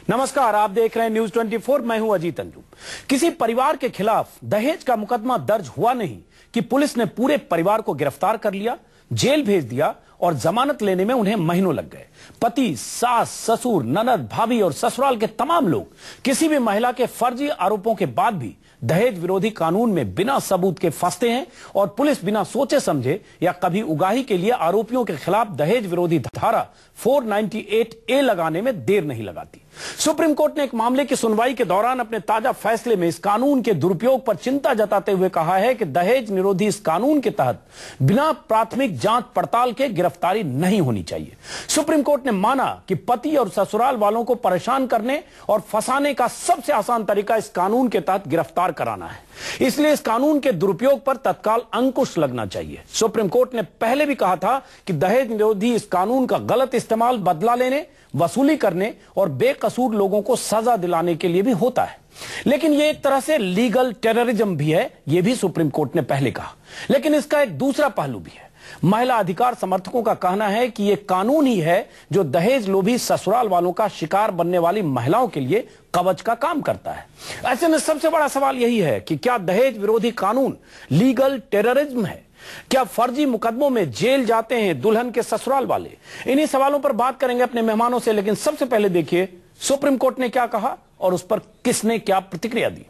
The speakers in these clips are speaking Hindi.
नमस्कार, आप देख रहे हैं न्यूज 24। मैं हूं अजीत अंजू। किसी परिवार के खिलाफ दहेज का मुकदमा दर्ज हुआ नहीं कि पुलिस ने पूरे परिवार को गिरफ्तार कर लिया, जेल भेज दिया और जमानत लेने में उन्हें महीनों लग गए। पति, सास, ससुर, ननद, भाभी और ससुराल के तमाम लोग किसी भी महिला के फर्जी आरोपों के बाद भी दहेज विरोधी कानून में बिना सबूत के फंसते हैं और पुलिस बिना सोचे समझे या कभी उगाही के लिए आरोपियों के खिलाफ दहेज विरोधी धारा 498A लगाने में देर नहीं लगाती। सुप्रीम कोर्ट ने एक मामले की सुनवाई के दौरान अपने ताजा फैसले में इस कानून के दुरुपयोग पर चिंता जताते हुए कहा है कि दहेज निरोधी इस कानून के तहत बिना प्राथमिक जांच पड़ताल के गिरफ्तारी नहीं होनी चाहिए। सुप्रीम कोर्ट ने माना कि पति और ससुराल वालों को परेशान करने और फंसाने का सबसे आसान तरीका इस कानून के तहत गिरफ्तार कराना है, इसलिए इस कानून के दुरुपयोग पर तत्काल अंकुश लगना चाहिए। सुप्रीम कोर्ट ने पहले भी कहा था कि दहेज निरोधी इस कानून का गलत इस्तेमाल बदला लेने, वसूली करने और बेकसूर लोगों को सजा दिलाने के लिए भी होता है, लेकिन यह एक तरह से लीगल टेररिज्म भी है, यह भी सुप्रीम कोर्ट ने पहले कहा। लेकिन इसका एक दूसरा पहलू भी है। महिला अधिकार समर्थकों का कहना है कि यह कानून ही है जो दहेज लोभी ससुराल वालों का शिकार बनने वाली महिलाओं के लिए कवच का काम करता है। ऐसे में सबसे बड़ा सवाल यही है कि क्या दहेज विरोधी कानून लीगल टेररिज्म है? क्या फर्जी मुकदमों में जेल जाते हैं दुल्हन के ससुराल वाले? इन्हीं सवालों पर बात करेंगे अपने मेहमानों से, लेकिन सबसे पहले देखिए सुप्रीम कोर्ट ने क्या कहा और उस पर किसने क्या प्रतिक्रिया दी।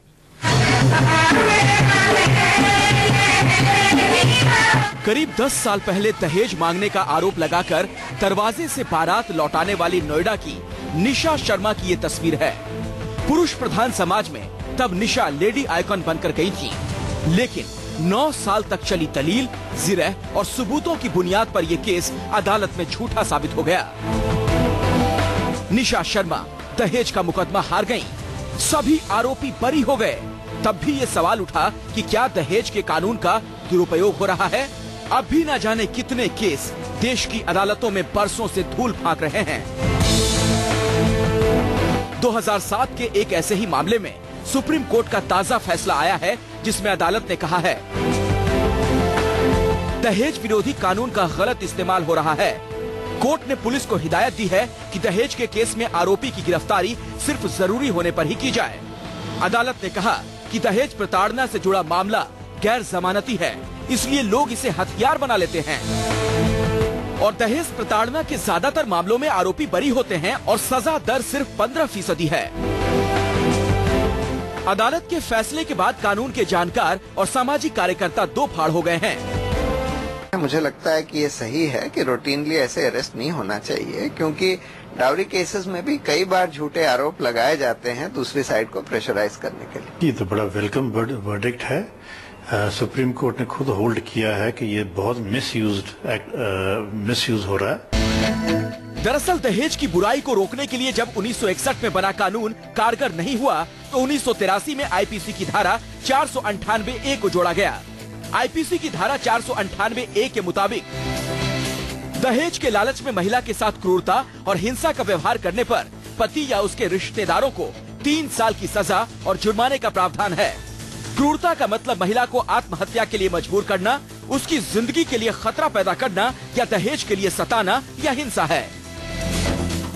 करीब 10 साल पहले दहेज मांगने का आरोप लगाकर दरवाजे से बारात लौटाने वाली नोएडा की निशा शर्मा की ये तस्वीर है। पुरुष प्रधान समाज में तब निशा लेडी आइकॉन बनकर गई थी, लेकिन 9 साल तक चली दलील, जिरह और सबूतों की बुनियाद पर यह केस अदालत में झूठा साबित हो गया। निशा शर्मा दहेज का मुकदमा हार गईं, सभी आरोपी बरी हो गए। तब भी ये सवाल उठा कि क्या दहेज के कानून का दुरुपयोग हो रहा है? अब भी न जाने कितने केस देश की अदालतों में बरसों से धूल फांक रहे हैं। 2007 के एक ऐसे ही मामले में सुप्रीम कोर्ट का ताजा फैसला आया है, जिसमें अदालत ने कहा है दहेज विरोधी कानून का गलत इस्तेमाल हो रहा है। कोर्ट ने पुलिस को हिदायत दी है कि दहेज के केस में आरोपी की गिरफ्तारी सिर्फ जरूरी होने पर ही की जाए। अदालत ने कहा कि दहेज प्रताड़ना से जुड़ा मामला गैर जमानती है, इसलिए लोग इसे हथियार बना लेते हैं और दहेज प्रताड़ना के ज्यादातर मामलों में आरोपी बरी होते हैं और सजा दर सिर्फ 15% है। अदालत के फैसले के बाद कानून के जानकार और सामाजिक कार्यकर्ता दो फाड़ हो गए हैं। मुझे लगता है कि ये सही है कि रूटीनली ऐसे अरेस्ट नहीं होना चाहिए, क्योंकि डाउरी केसेस में भी कई बार झूठे आरोप लगाए जाते हैं दूसरी साइड को प्रेशराइज करने के लिए। ये तो बड़ा वेलकम वर्डिक्ट है। सुप्रीम कोर्ट ने खुद होल्ड किया है कि ये बहुत मिसयूज हो रहा है। दरअसल दहेज की बुराई को रोकने के लिए जब 1961 में बना कानून कारगर नहीं हुआ तो 1983 में आईपीसी की धारा 498A को जोड़ा गया। आईपीसी की धारा 498A के मुताबिक दहेज के लालच में महिला के साथ क्रूरता और हिंसा का व्यवहार करने पर पति या उसके रिश्तेदारों को 3 साल की सजा और जुर्माने का प्रावधान है। क्रूरता का मतलब महिला को आत्महत्या के लिए मजबूर करना, उसकी जिंदगी के लिए खतरा पैदा करना या दहेज के लिए सताना या हिंसा है।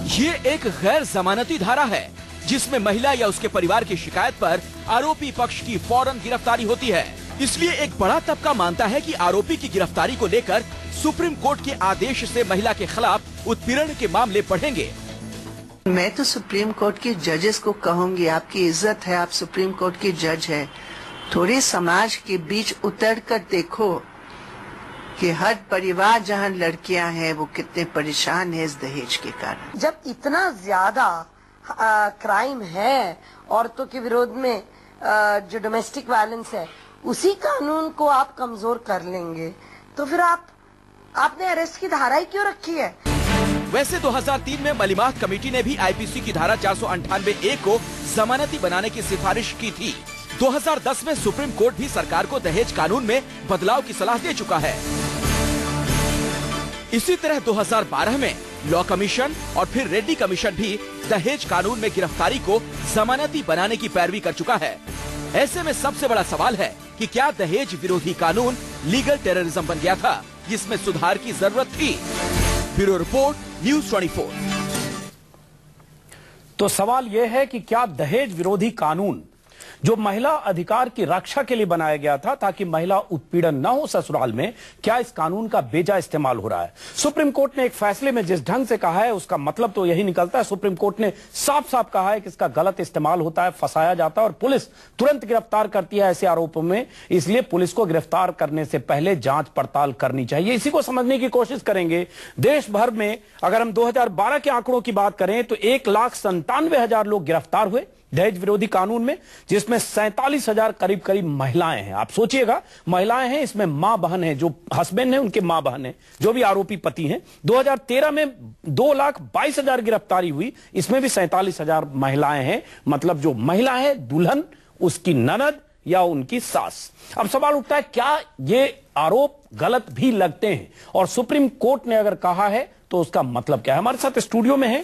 ये एक गैर जमानती धारा है जिसमें महिला या उसके परिवार की शिकायत पर आरोपी पक्ष की फौरन गिरफ्तारी होती है। इसलिए एक बड़ा तबका मानता है कि आरोपी की गिरफ्तारी को लेकर सुप्रीम कोर्ट के आदेश से महिला के खिलाफ उत्पीड़न के मामले बढ़ेंगे। मैं तो सुप्रीम कोर्ट के जजेस को कहूंगी, आपकी इज्जत है, आप सुप्रीम कोर्ट के जज हैं, थोड़े समाज के बीच उतर कर देखो कि हर परिवार जहां लड़कियां हैं वो कितने परेशान है इस दहेज के कारण। जब इतना ज्यादा क्राइम है औरतों के विरोध में, जो डोमेस्टिक वायलेंस है, उसी कानून को आप कमजोर कर लेंगे तो फिर आपने अरेस्ट की धारा ही क्यों रखी है? वैसे 2003 में मलिमात कमेटी ने भी आईपीसी की धारा 498A को जमानती बनाने की सिफारिश की थी। 2010 में सुप्रीम कोर्ट भी सरकार को दहेज कानून में बदलाव की सलाह दे चुका है। इसी तरह 2012 में लॉ कमीशन और फिर रेड्डी कमीशन भी दहेज कानून में गिरफ्तारी को जमानती बनाने की पैरवी कर चुका है। ऐसे में सबसे बड़ा सवाल है कि क्या दहेज विरोधी कानून लीगल टेररिज्म बन गया था, जिसमें सुधार की जरूरत थी। Bureau report, news 24। तो सवाल यह है कि क्या दहेज विरोधी कानून जो महिला अधिकार की रक्षा के लिए बनाया गया था ताकि महिला उत्पीड़न न हो ससुराल में, क्या इस कानून का बेजा इस्तेमाल हो रहा है? सुप्रीम कोर्ट ने एक फैसले में जिस ढंग से कहा है उसका मतलब तो यही निकलता है। सुप्रीम कोर्ट ने साफ साफ कहा है कि इसका गलत इस्तेमाल होता है, फंसाया जाता है और पुलिस तुरंत गिरफ्तार करती है ऐसे आरोपों में। इसलिए पुलिस को गिरफ्तार करने से पहले जांच पड़ताल करनी चाहिए। इसी को समझने की कोशिश करेंगे। देश भर में अगर हम 2012 के आंकड़ों की बात करें तो 1,97,000 लोग गिरफ्तार हुए दहेज विरोधी कानून में, जिसमें 47,000 करीब करीब महिलाएं हैं। आप सोचिएगा, महिलाएं हैं, इसमें मां बहन है, जो हस्बैंड है उनके मां बहन है, जो भी आरोपी पति हैं। 2013 में 2,22,000 गिरफ्तारी हुई, इसमें भी 47,000 महिलाएं हैं। मतलब जो महिला है दुल्हन, उसकी ननद या उनकी सास। अब सवाल उठता है क्या ये आरोप गलत भी लगते हैं, और सुप्रीम कोर्ट ने अगर कहा है तो उसका मतलब क्या है? हमारे साथ स्टूडियो में है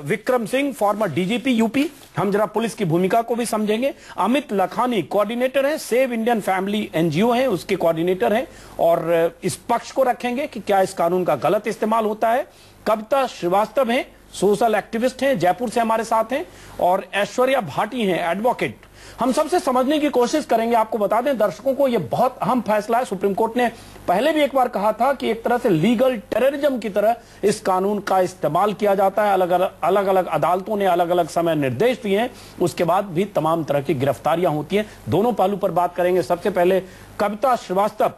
Vikram Singh, farmer DGP UP. हम जरा पुलिस की भूमिका को भी समझेंगे। अमित लखानी कोऑर्डिनेटर हैं, सेव इंडियन फैमिली एनजीओ हैं, उसके कोऑर्डिनेटर हैं, और इस पक्ष को रखेंगे कि क्या इस कानून का गलत इस्तेमाल होता है। कविता श्रीवास्तव हैं, सोशल एक्टिविस्ट हैं, जयपुर से हमारे साथ हैं, और ऐश्वर्या भाटी हैं, एडवोकेट। हम सबसे समझने की कोशिश करेंगे। आपको बता दें दर्शकों को, यह बहुत अहम फैसला है। सुप्रीम कोर्ट ने पहले भी एक बार कहा था कि एक तरह से लीगल टेररिज्म की तरह इस कानून का इस्तेमाल किया जाता है। अलग अलग अदालतों ने अलग अलग समय निर्देश दिए हैं, उसके बाद भी तमाम तरह की गिरफ्तारियां होती हैं। दोनों पहलू पर बात करेंगे। सबसे पहले कविता श्रीवास्तव,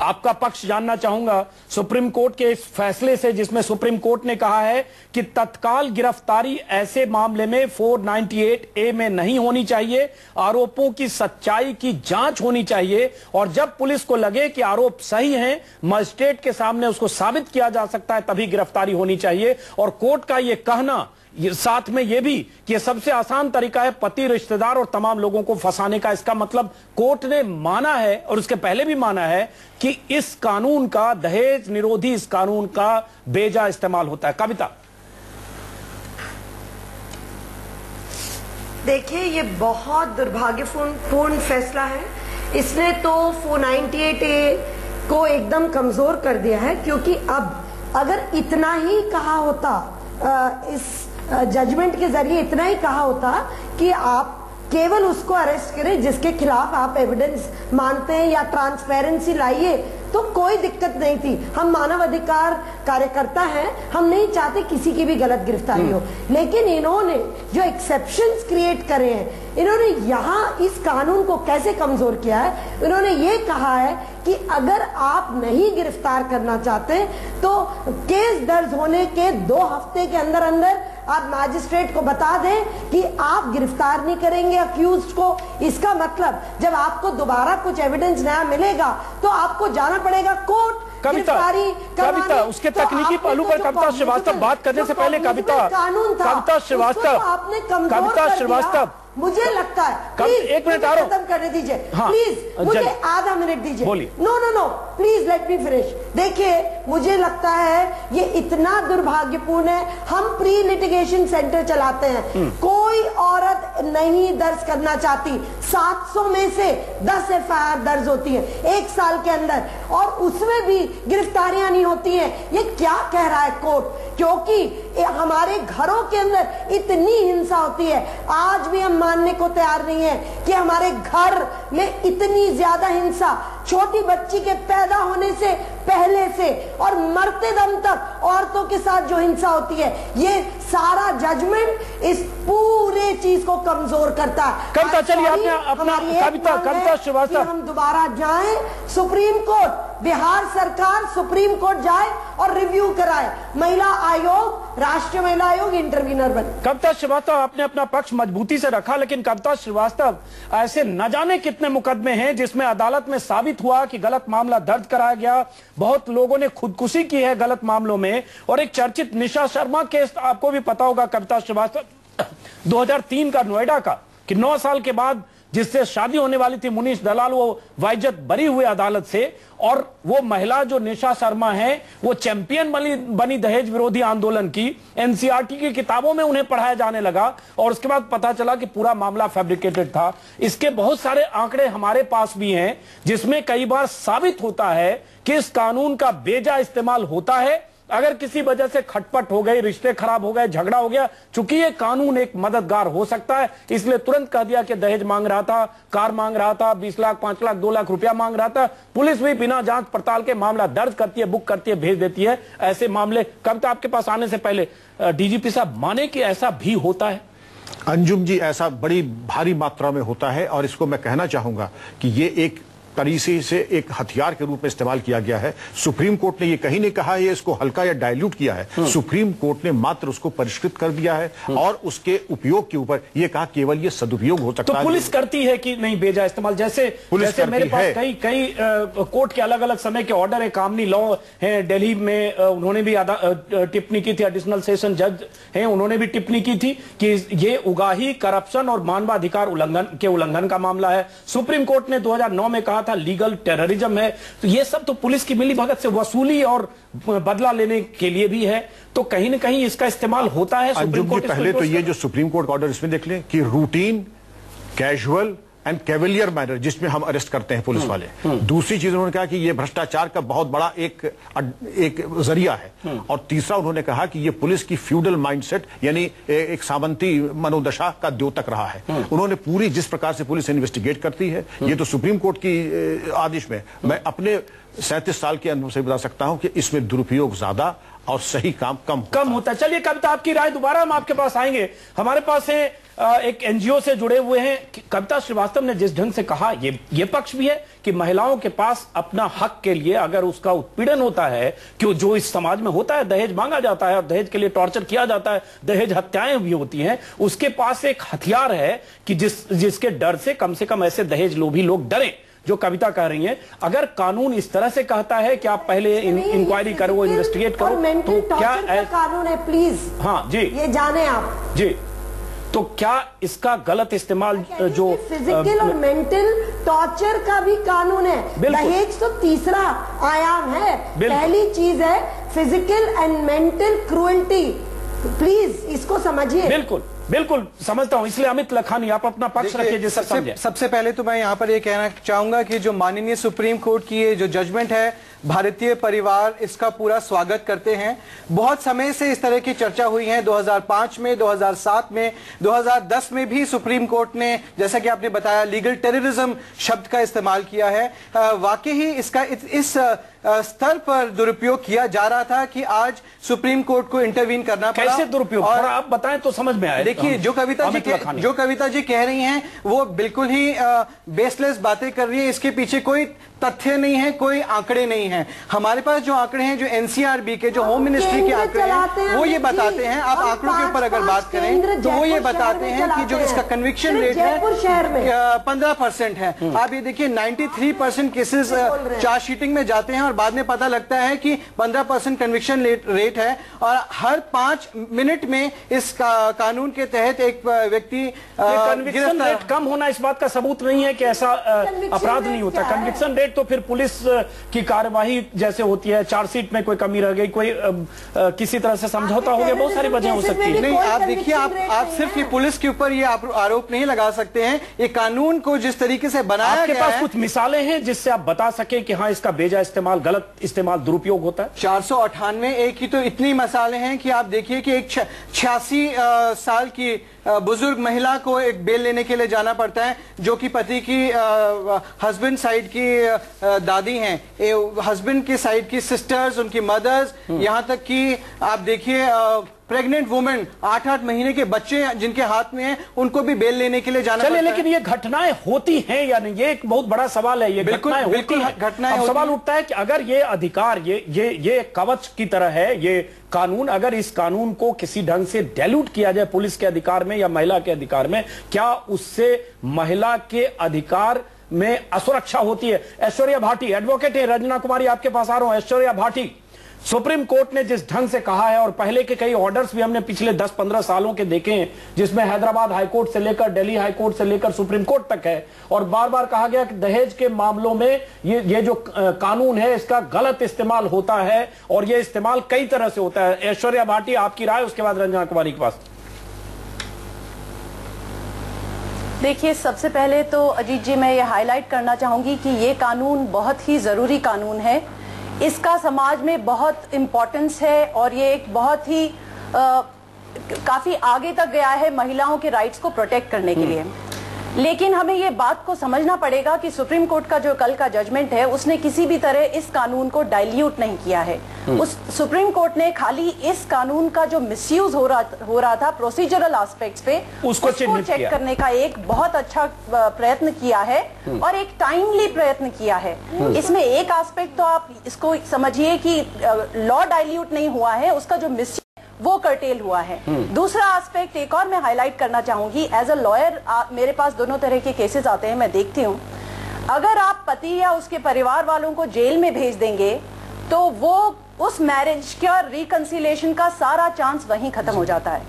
आपका पक्ष जानना चाहूंगा सुप्रीम कोर्ट के इस फैसले से, जिसमें सुप्रीम कोर्ट ने कहा है कि तत्काल गिरफ्तारी ऐसे मामले में 498A में नहीं होनी चाहिए, आरोपों की सच्चाई की जांच होनी चाहिए, और जब पुलिस को लगे कि आरोप सही हैं, मजिस्ट्रेट के सामने उसको साबित किया जा सकता है, तभी गिरफ्तारी होनी चाहिए। और कोर्ट का यह कहना साथ में यह भी कि यह सबसे आसान तरीका है पति, रिश्तेदार और तमाम लोगों को फंसाने का। इसका मतलब कोर्ट ने माना है, और उसके पहले भी माना है, कि इस कानून का, दहेज निरोधी इस कानून का बेजा इस्तेमाल होता है। कविता, देखिए, ये बहुत दुर्भाग्यपूर्ण फैसला है। इसने तो 498A को एकदम कमजोर कर दिया है, क्योंकि अब अगर इतना ही कहा होता, इस जजमेंट के जरिए इतना ही कहा होता कि आप केवल उसको अरेस्ट करें जिसके खिलाफ आप एविडेंस मानते हैं, या ट्रांसपेरेंसी लाइए, तो कोई दिक्कत नहीं थी। हम मानव अधिकार कार्यकर्ता हैं, हम नहीं चाहते किसी की भी गलत गिरफ्तारी हो, लेकिन इन्होंने जो एक्सेप्शंस क्रिएट करे हैं, इन्होंने यहाँ इस कानून को कैसे कमजोर किया है। इन्होंने ये कहा है कि अगर आप नहीं गिरफ्तार करना चाहते तो केस दर्ज होने के 2 हफ्ते के अंदर अंदर आप मैजिस्ट्रेट को बता दें कि आप गिरफ्तार नहीं करेंगे अक्यूज्ड को। इसका मतलब जब आपको दोबारा कुछ एविडेंस नया मिलेगा तो आपको जाना पड़ेगा कोर्ट। कविता, उसके तकनीकी पहलू पर कविता श्रीवास्तव बात करने से पहले, कविता श्रीवास्तव, मुझे लगता है, एक मिनट खत्म करने दीजिए, प्लीज मुझे आधा मिनट दीजिए। No, please let me finish. देखिए, मुझे लगता है ये इतना दुर्भाग्यपूर्ण है। हम प्री लिटिगेशन सेंटर चलाते हैं, कोई औरत नहीं दर्ज करना चाहती। 700 में से 10 FIR दर्ज होती है 1 साल के अंदर, और उसमें भी गिरफ्तारियां नहीं होती हैं। ये क्या कह रहा है कोर्ट? क्योंकि हमारे घरों के अंदर इतनी हिंसा होती है। आज भी हम मानने को तैयार नहीं है कि हमारे घर में इतनी ज्यादा हिंसा, छोटी बच्ची के पैदा होने से पहले से और मरते दम तक औरतों के साथ जो हिंसा होती है, ये सारा जजमेंट इस पूरे चीज को कमजोर करता है। कविता, चलिए आपने अपना कविता श्रीवास्तव, हम दोबारा जाएं सुप्रीम कोर्ट, बिहार सरकार सुप्रीम कोर्ट जाए और रिव्यू कराए, महिला आयोग, राष्ट्रीय महिला आयोग इंटरवीनर बने। कविता श्रीवास्तव, आपने अपना पक्ष मजबूती से रखा, लेकिन कविता श्रीवास्तव, ऐसे न जाने कितने मुकदमे हैं जिसमें अदालत में साबित हुआ कि गलत मामला दर्ज कराया गया। बहुत लोगों ने खुदकुशी की है गलत मामलों में, और एक चर्चित निशा शर्मा केस आपको भी पता होगा कविता श्रीवास्तव, 2003 का, नोएडा का, कि 9 साल के बाद जिससे शादी होने वाली थी मुनीश दलाल, वो वाइजत बरी हुए अदालत से, और वो महिला जो निशा शर्मा है वो चैंपियन बनी दहेज विरोधी आंदोलन की। एनसीईआरटी की किताबों में उन्हें पढ़ाया जाने लगा, और उसके बाद पता चला कि पूरा मामला फैब्रिकेटेड था। इसके बहुत सारे आंकड़े हमारे पास भी हैं, जिसमें कई बार साबित होता है कि इस कानून का बेजा इस्तेमाल होता है, अगर किसी वजह से खटपट हो गई, रिश्ते खराब हो गए, झगड़ा हो गया, चूंकि ये कानून एक मददगार हो सकता है, इसलिए तुरंत कह दिया कि दहेज मांग रहा था, कार मांग रहा था, 20 लाख, 5 लाख, 2 लाख रुपया मांग रहा था। पुलिस भी बिना जांच पड़ताल के मामला दर्ज करती है, बुक करती है, भेज देती है। ऐसे मामले कविता आपके पास आने से पहले डीजीपी साहब माने कि ऐसा भी होता है? अंजुम जी, ऐसा बड़ी भारी मात्रा में होता है और इसको मैं कहना चाहूंगा कि ये एक तरीके से एक हथियार के रूप में इस्तेमाल किया गया है। सुप्रीम कोर्ट ने ये कहीं नहीं कहा ये इसको हल्का या डाइल्यूट किया है। सुप्रीम कोर्ट ने मात्र उसको परिष्कृत कर दिया है और उसके उपयोग के ऊपर ये कहा केवल ये सदुपयोग हो सकता है। तो पुलिस करती है कि नहीं बेजा इस्तेमाल? जैसे मेरे पास कई कोर्ट के अलग अलग समय के ऑर्डर है, कामनी लॉ है दिल्ली में, उन्होंने भी टिप्पणी की थी, एडिशनल सेशन जज है उन्होंने भी टिप्पणी की थी कि ये उगाही, करप्शन और मानवाधिकार उल्लंघन का मामला है। सुप्रीम कोर्ट ने 2009 में कहा था लीगल टेररिज्म है। तो ये सब तो पुलिस की मिलीभगत से वसूली और बदला लेने के लिए भी है, तो कहीं ना कहीं इसका इस्तेमाल होता है। सुप्रीम कोर्ट पहले तो ये जो सुप्रीम कोर्ट ऑर्डर इसमें देख लें कि routine, casual and cavalier manner जिसमें हम अरेस्ट करते हैं पुलिस वाले। दूसरी चीज उन्होंने कहा कि ये भ्रष्टाचार का बहुत बड़ा एक जरिया है। और तीसरा उन्होंने कहा कि ये पुलिस की फ्यूडल माइंडसेट यानी एक सामंती मनोदशा का द्योतक रहा है। उन्होंने पूरी जिस प्रकार से पुलिस इन्वेस्टिगेट करती है, ये तो सुप्रीम कोर्ट की आदेश में, मैं अपने 37 साल के अनुभव से बता सकता हूं कि इसमें दुरुपयोग ज्यादा और सही काम कम होता है। चलिए कविता, आपकी राय दोबारा हम आपके पास आएंगे। हमारे पास है एक एनजीओ से जुड़े हुए हैं कविता श्रीवास्तव ने जिस ढंग से कहा, ये पक्ष भी है कि महिलाओं के पास अपना हक के लिए अगर उसका उत्पीड़न होता है, कि जो इस समाज में होता है, दहेज मांगा जाता है और दहेज के लिए टॉर्चर किया जाता है, दहेज हत्याएं भी होती हैं, उसके पास एक हथियार है कि जिसके डर से कम ऐसे दहेज लोभी लोग डरें, जो कविता कह रही है। अगर कानून इस तरह से कहता है कि आप पहले इंक्वायरी करो, इन्वेस्टिगेट करो, तो क्या कानून है? प्लीज हाँ जी, ये जाने आप जी, तो क्या इसका गलत इस्तेमाल जो फिजिकल और मेंटल टॉर्चर का भी कानून है। दहेज तो तीसरा आयाम है, पहली चीज है physical and mental cruelty. Please इसको समझिए। बिल्कुल समझता हूं, इसलिए अमित लखानी आप अपना पक्ष रखिए जिससे समझे। सबसे पहले तो मैं यहाँ पर ये कहना चाहूंगा कि जो माननीय सुप्रीम कोर्ट की ये जो जजमेंट है, भारतीय परिवार इसका पूरा स्वागत करते हैं। बहुत समय से इस तरह की चर्चा हुई है, 2005 में, 2007 में, 2010 में भी सुप्रीम कोर्ट ने, जैसा कि आपने बताया, लीगल टेररिज्म शब्द का इस्तेमाल किया है। वाकई ही इसका इस स्तर पर दुरुपयोग किया जा रहा था कि आज सुप्रीम कोर्ट को इंटरवीन करना पड़ा। कैसे दुरुपयोग, और आप बताएं तो समझ में आए। देखिए, जो कविता जी कह रही हैं वो बिल्कुल ही बेसलेस बातें कर रही है। इसके पीछे कोई तथ्य नहीं है, कोई आंकड़े नहीं है। हमारे पास जो आंकड़े हैं, जो एनसीआरबी के, जो होम मिनिस्ट्री के आंकड़े हैं, वो ये बताते हैं, आप आंकड़ों के ऊपर अगर बात करें तो वो ये बताते हैं कि जो इसका कन्विक्शन रेट है 15% है। आप ये देखिए 93% केसेस चार्जशीटिंग में जाते हैं और बाद में पता लगता है कि 15% कन्विक्शन रेट है। और हर 5 मिनट में इस कानून के तहत एक व्यक्ति कन्विक्शन रेट कम होना इस बात का सबूत नहीं है कि ऐसा अपराध नहीं होता। कन्विक्शन रेट तो फिर पुलिस की कार्यवाही जैसे होती है, चार्जशीट में कोई कमी रह गई, कोई किसी तरह से समझौता हो गया, बहुत सारी वजह हो सकती है। नहीं, आप देखिए, आप सिर्फ ये पुलिस के ऊपर ये आरोप नहीं लगा सकते हैं। ये कानून को जिस तरीके से बनाया गया है, आपके पास कुछ मिसालें हैं जिससे आप बता सके कि हाँ इसका बेजा इस्तेमाल, गलत इस्तेमाल, दुरुपयोग होता है? 498 एक की तो इतनी मिसालें हैं कि आप देखिए कि एक 86 साल की बुजुर्ग महिला को एक बेल लेने के लिए जाना पड़ता है, जो कि पति की हस्बैंड साइड की दादी हैं, हस्बैंड की साइड की सिस्टर्स, उनकी मदर्स, यहां तक कि आप देखिए प्रेग्नेंट वुमेन, 8-8 महीने के बच्चे जिनके हाथ में हैं, उनको भी बेल लेने के लिए जाना पड़ता है। लेकिन ये घटनाएं होती हैं या नहीं, ये एक बहुत बड़ा सवाल है। ये घटनाएं होती हैं। सवाल उठता है कि अगर ये अधिकार, ये कवच की तरह है, ये कानून, अगर इस कानून को किसी ढंग से डाइल्यूट किया जाए पुलिस के अधिकार में या महिला के अधिकार में, क्या उससे महिला के अधिकार में असुरक्षा होती है? ऐश्वर्या भाटी एडवोकेट है, रंजना कुमारी आपके पास आ रहा हूं। ऐश्वर्या भाटी, सुप्रीम कोर्ट ने जिस ढंग से कहा है, और पहले के कई ऑर्डर्स भी हमने पिछले 10-15 सालों के देखे हैं, जिसमें हैदराबाद हाईकोर्ट से लेकर दिल्ली हाईकोर्ट से लेकर सुप्रीम कोर्ट तक है, और बार बार कहा गया कि दहेज के मामलों में ये जो कानून है इसका गलत इस्तेमाल होता है, और ये इस्तेमाल कई तरह से होता है। ऐश्वर्या भाटी, आपकी राय, उसके बाद रंजना कुमारी के पास। देखिए, सबसे पहले तो अजीत जी मैं ये हाईलाइट करना चाहूंगी कि ये कानून बहुत ही जरूरी कानून है। इसका समाज में बहुत इम्पोर्टेंस है और ये एक बहुत ही काफी आगे तक गया है महिलाओं के राइट्स को प्रोटेक्ट करने के लिए। लेकिन हमें ये बात को समझना पड़ेगा कि सुप्रीम कोर्ट का जो कल का जजमेंट है उसने किसी भी तरह इस कानून को डाइल्यूट नहीं किया है। उस सुप्रीम कोर्ट ने खाली इस कानून का जो मिसयूज हो रहा था प्रोसीजरल एस्पेक्ट्स पे उसको चेक करने का एक बहुत अच्छा प्रयत्न किया है और एक टाइमली प्रयत्न किया है। इसमें एक एस्पेक्ट तो आप इसको समझिए कि लॉ डाइल्यूट नहीं हुआ है, उसका जो मिसयूज वो कर्टेल हुआ है। दूसरा एस्पेक्ट एक और मैं हाईलाइट करना चाहूंगी, एज अ लॉयर मेरे पास दोनों तरह के केसेस आते हैं, मैं देखती हूँ। अगर आप पति या उसके परिवार वालों को जेल में भेज देंगे तो वो उस मैरिज का रिकंसिलिएशन का सारा चांस वहीं खत्म हो जाता है,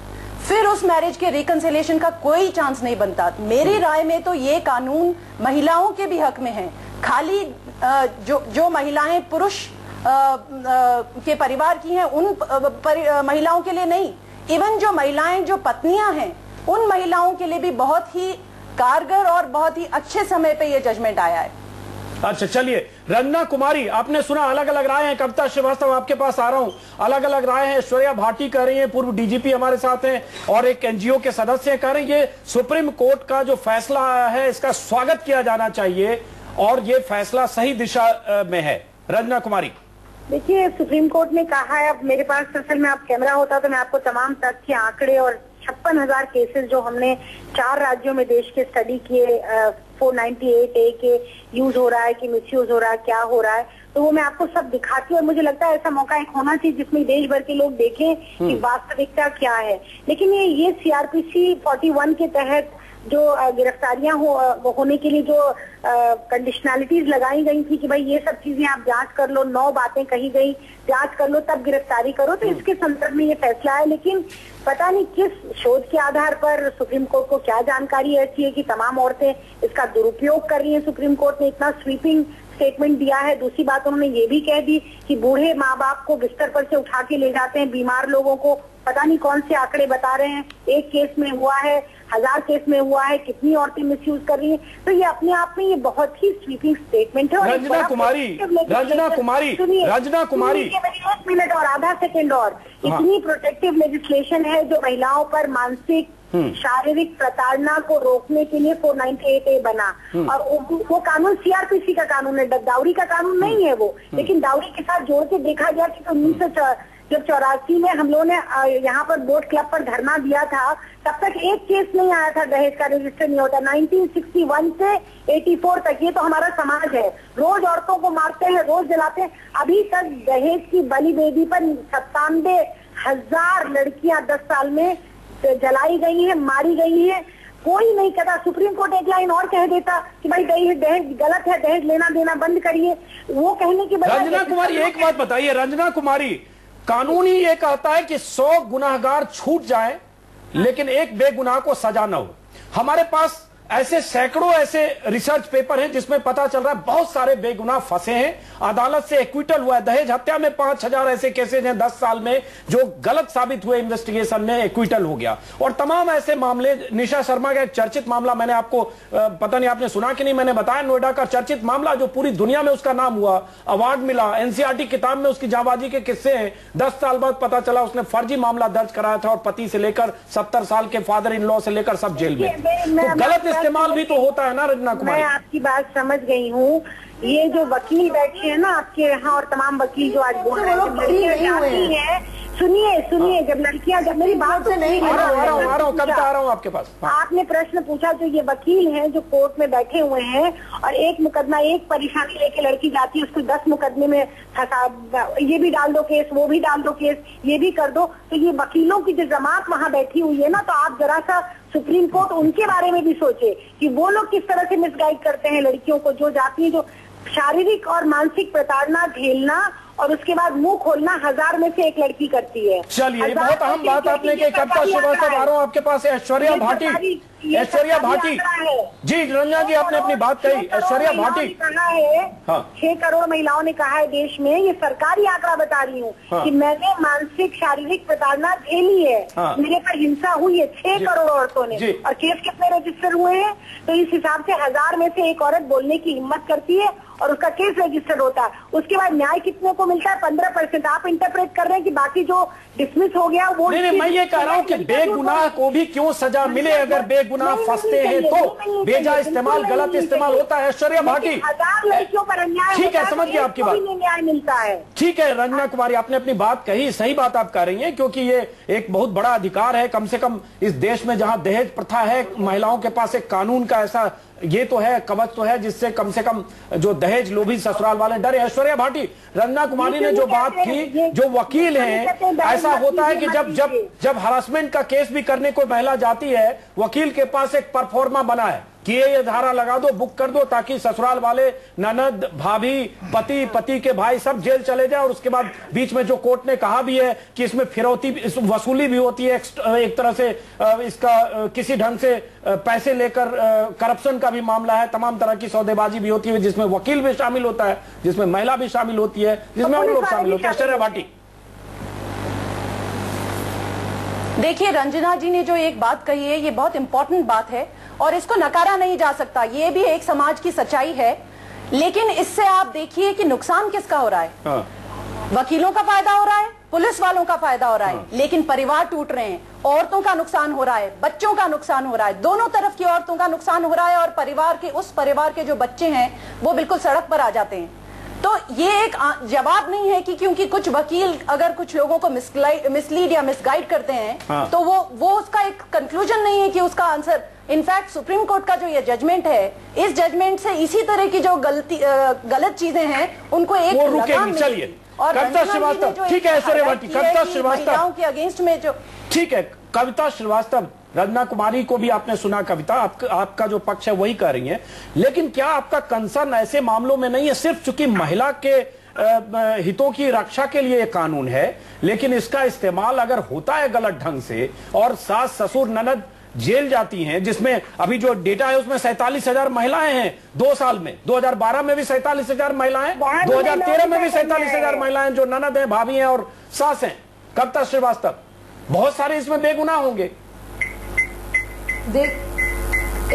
फिर उस मैरिज के रिकंसिलिएशन का कोई चांस नहीं बनता। मेरी राय में तो ये कानून महिलाओं के भी हक में है, खाली जो महिलाएं पुरुष के परिवार की हैं उन महिलाओं के लिए नहीं, इवन जो महिलाएं जो पत्नियां हैं उन महिलाओं के लिए भी बहुत ही कारगर और बहुत ही अच्छे समय पे ये जजमेंट आया है। अच्छा चलिए, रंजना कुमारी आपने सुना, अलग अलग राय है। कविता श्रीवास्तव आपके पास आ रहा हूं, अलग अलग राय है। ऐश्वर्या भाटी कह रही है, पूर्व डीजीपी हमारे साथ हैं, और एक एनजीओ के सदस्य कह रहे हैं ये सुप्रीम कोर्ट का जो फैसला आया है इसका स्वागत किया जाना चाहिए और ये फैसला सही दिशा में है। रंजना कुमारी, देखिए सुप्रीम कोर्ट ने कहा है, अब मेरे पास असल में आप कैमरा होता तो मैं आपको तमाम तथ्य आंकड़े और 56,000 केसेस जो हमने 4 राज्यों में देश के स्टडी किए 498A के यूज हो रहा है कि मिसयूज हो रहा है, क्या हो रहा है, तो वो मैं आपको सब दिखाती हूँ। और मुझे लगता है ऐसा मौका एक होना चाहिए जिसमें देश भर के लोग देखें कि वास्तविकता क्या है। लेकिन ये CRPC 41 के तहत जो गिरफ्तारियां होने के लिए जो कंडीशनैलिटीज लगाई गई थी कि भाई ये सब चीजें आप जांच कर लो, 9 बातें कही गई, जांच कर लो तब गिरफ्तारी करो, तो इसके संदर्भ में ये फैसला है। लेकिन पता नहीं किस शोध के आधार पर सुप्रीम कोर्ट को क्या जानकारी ऐसी है कि तमाम औरतें इसका दुरुपयोग कर रही हैं। सुप्रीम कोर्ट ने इतना स्वीपिंग स्टेटमेंट दिया है। दूसरी बात उन्होंने ये भी कह दी कि बूढ़े माँ बाप को बिस्तर पर से उठा के ले जाते हैं, बीमार लोगों को पता नहीं कौन से आंकड़े बता रहे हैं, 1 केस में हुआ है, 1000 केस में हुआ है, कितनी औरतें मिसयूज कर रही हैं। तो ये अपने आप में ये बहुत ही स्वीपिंग स्टेटमेंट है। रंजना कुमारी 1 मिनट और आधा सेकेंड और इतनी प्रोटेक्टिव लेजिस्लेशन है जो महिलाओं पर मानसिक शारीरिक प्रताड़ना को रोकने के लिए 498A बना, और वो कानून CRPC का कानून है, दाउरी का कानून नहीं है वो, लेकिन दाउरी के साथ जोड़ के देखा गया कि 1984 में हम लोगों ने यहाँ पर बोट क्लब पर धरना दिया था, तब तक एक केस नहीं आया था दहेज का रजिस्टर नहीं होता। 1961 से 84 तक ये तो हमारा समाज है, रोज औरतों को मारते हैं, रोज जलाते हैं। अभी तक दहेज की बलि बेदी पर 97,000 लड़कियां 10 साल में जलाई गई हैं, मारी गई हैं, कोई नहीं कहता। सुप्रीम कोर्ट एक लाइन और कह देता कि भाई दहेज गलत है, दहेज लेना देना बंद करिए, वो कहने की बजाय। रंजना कुमारी एक बात बताइए, रंजना कुमारी, कानूनी ये कहता है कि 100 गुनाहगार छूट जाए लेकिन एक बेगुनाह को सजा न हो। हमारे पास ऐसे सैकड़ों ऐसे रिसर्च पेपर हैं जिसमें पता चल रहा है बहुत सारे बेगुनाह फंसे हैं, अदालत से एक्विटल हुआ है। दहेज हत्या में 5000 ऐसे केसेज हैं 10 साल में जो गलत साबित हुए, इन्वेस्टिगेशन में एक्विटल हो गया। और तमाम ऐसे मामले, निशा शर्मा का एक चर्चित मामला, मैंने आपको पता नहीं आपने सुना कि नहीं, मैंने बताया, नोएडा का चर्चित मामला जो पूरी दुनिया में उसका नाम हुआ, अवार्ड मिला, NCERT किताब में उसकी जांबाजी के किस्से हैं। 10 साल बाद पता चला उसने फर्जी मामला दर्ज कराया था और पति से लेकर 70 साल के फादर इन लॉ से लेकर सब जेल में। तो गलत इस्तेमाल भी तो होता है ना रंजना कुमारी। मैं आपकी बात समझ गई हूँ। ये जो वकील बैठे हैं ना आपके यहाँ और तमाम वकील जो आज बोल रहे हैं, सुनिए, जब लड़कियां, जब मेरी बात से नहीं, आ रहा हूँ आपके पास। आपने प्रश्न पूछा, जो ये वकील हैं जो कोर्ट में बैठे हुए हैं और एक मुकदमा, एक परेशानी लेके लड़की जाती है, उसको 10 मुकदमे में फंसा, ये भी डाल दो केस, वो भी डाल दो केस, ये भी कर दो, तो ये वकीलों की जो जमात वहाँ बैठी हुई है ना, तो आप जरा सा सुप्रीम कोर्ट उनके बारे में भी सोचे कि वो लोग किस तरह से मिसगाइड करते हैं लड़कियों को जो जाती है, जो शारीरिक और मानसिक प्रताड़ना झेलना और उसके बाद मुंह खोलना 1000 में से एक लड़की करती है। चलिए, बहुत अहम बात आपने की। कविता श्रीवास्तव आ रहा हूँ आपके पास। ऐश्वर्या भाटी जी, रंजना जी आपने अपनी बात कही। ऐश्वर्या भाटी कहा है 6 करोड़ महिलाओं ने कहा है देश में, ये सरकारी आंकड़ा बता रही हूँ कि मैंने मानसिक शारीरिक प्रताड़ना झेली है, मेरे पर हिंसा हुई है 6 करोड़ औरतों ने, और केस कितने रजिस्टर हुए हैं? तो इस हिसाब से 1000 में से एक औरत बोलने की हिम्मत करती है और उसका केस रजिस्टर्ड होता है, उसके बाद न्याय कितने को मिलता है? 15%। आप इंटरप्रेट कर रहे हैं कि बाकी जो डिसमिस हो गया वो नहीं, मैं ये कह रहा हूँ कि बेगुनाह को भी क्यों सजा मिले? अगर बेगुनाह फंसते हैं तो बेजा इस्तेमाल, गलत इस्तेमाल होता है। ऐश्वर्या भाटी, 1000 लड़कियों पर अन्याय, ठीक है, समझ गया आपकी बात, न्याय मिलता है। ठीक है रंजना कुमारी, आपने अपनी बात कही, सही बात आप कह रही हैं, क्योंकि ये एक बहुत बड़ा अधिकार है। कम से कम इस देश में जहां दहेज प्रथा है, महिलाओं के पास एक कानून का ऐसा ये तो है, कवच तो है, जिससे कम से कम जो दहेज लोभी ससुराल वाले डरे। ऐश्वर्या भाटी, रंजना कुमारी ने जो बात की, जो वकील हैं, ऐसा होता है कि जब हरासमेंट का केस भी करने कोई महिला जाती है, वकील के पास एक परफॉर्मा बना है कि ये धारा लगा दो, बुक कर दो, ताकि ससुराल वाले, ननद, भाभी, पति के भाई सब जेल चले जाए। और उसके बाद बीच में जो कोर्ट ने कहा भी है कि इसमें फिरौती वसूली भी होती है, एक तरह से इसका किसी ढंग से पैसे लेकर करप्शन का भी मामला है, तमाम तरह की सौदेबाजी भी होती है, जिसमें वकील भी शामिल होता है, जिसमें महिला भी शामिल होती है, जिसमें और लोग शामिल होते हैं। ऐश्वर्या भाटी, देखिए रंजना जी ने जो एक बात कही है, ये बहुत इंपॉर्टेंट बात है और इसको नकारा नहीं जा सकता। ये भी एक समाज की सच्चाई है, लेकिन इससे आप देखिए कि नुकसान किसका हो रहा है। हाँ। वकीलों का फायदा हो रहा है, पुलिस वालों का फायदा हो रहा है, हाँ। लेकिन परिवार टूट रहे हैं, औरतों का नुकसान हो रहा है, बच्चों का नुकसान हो रहा है, दोनों तरफ की औरतों का नुकसान हो रहा है, और उस परिवार के जो बच्चे हैं वो बिल्कुल सड़क पर आ जाते हैं। तो ये एक जवाब नहीं है कि क्योंकि कुछ वकील अगर कुछ लोगों को मिसलीड या मिसगाइड करते हैं, हाँ। तो वो उसका एक कंक्लूजन नहीं है कि उसका आंसर। इनफैक्ट सुप्रीम कोर्ट का जो ये जजमेंट है, इस जजमेंट से इसी तरह की जो गलत चीजें हैं उनको एक लगाम चलिए, और कविता श्रीवास्तव, ठीक है ऐश्वर्या भाटी, कविता श्रीवास्तव के अगेंस्ट में जो, ठीक है कविता श्रीवास्तव, रंजना कुमारी को भी आपने सुना, कविता आपका जो पक्ष है वही कह रही है, लेकिन क्या आपका कंसर्न ऐसे मामलों में नहीं है? सिर्फ चूंकि महिला के हितों की रक्षा के लिए कानून है, लेकिन इसका इस्तेमाल अगर होता है गलत ढंग से और सास ससुर ननद जेल जाती हैं, जिसमें अभी जो डेटा है उसमें 47,000 महिलाएं हैं 2 साल में, 2012 में भी 47,000 महिलाएं, 2013 में भी 47,000 महिलाएं जो ननद हैं, भाभी हैं और सास हैं। कविता श्रीवास्तव, बहुत सारे इसमें बेगुनाह होंगे।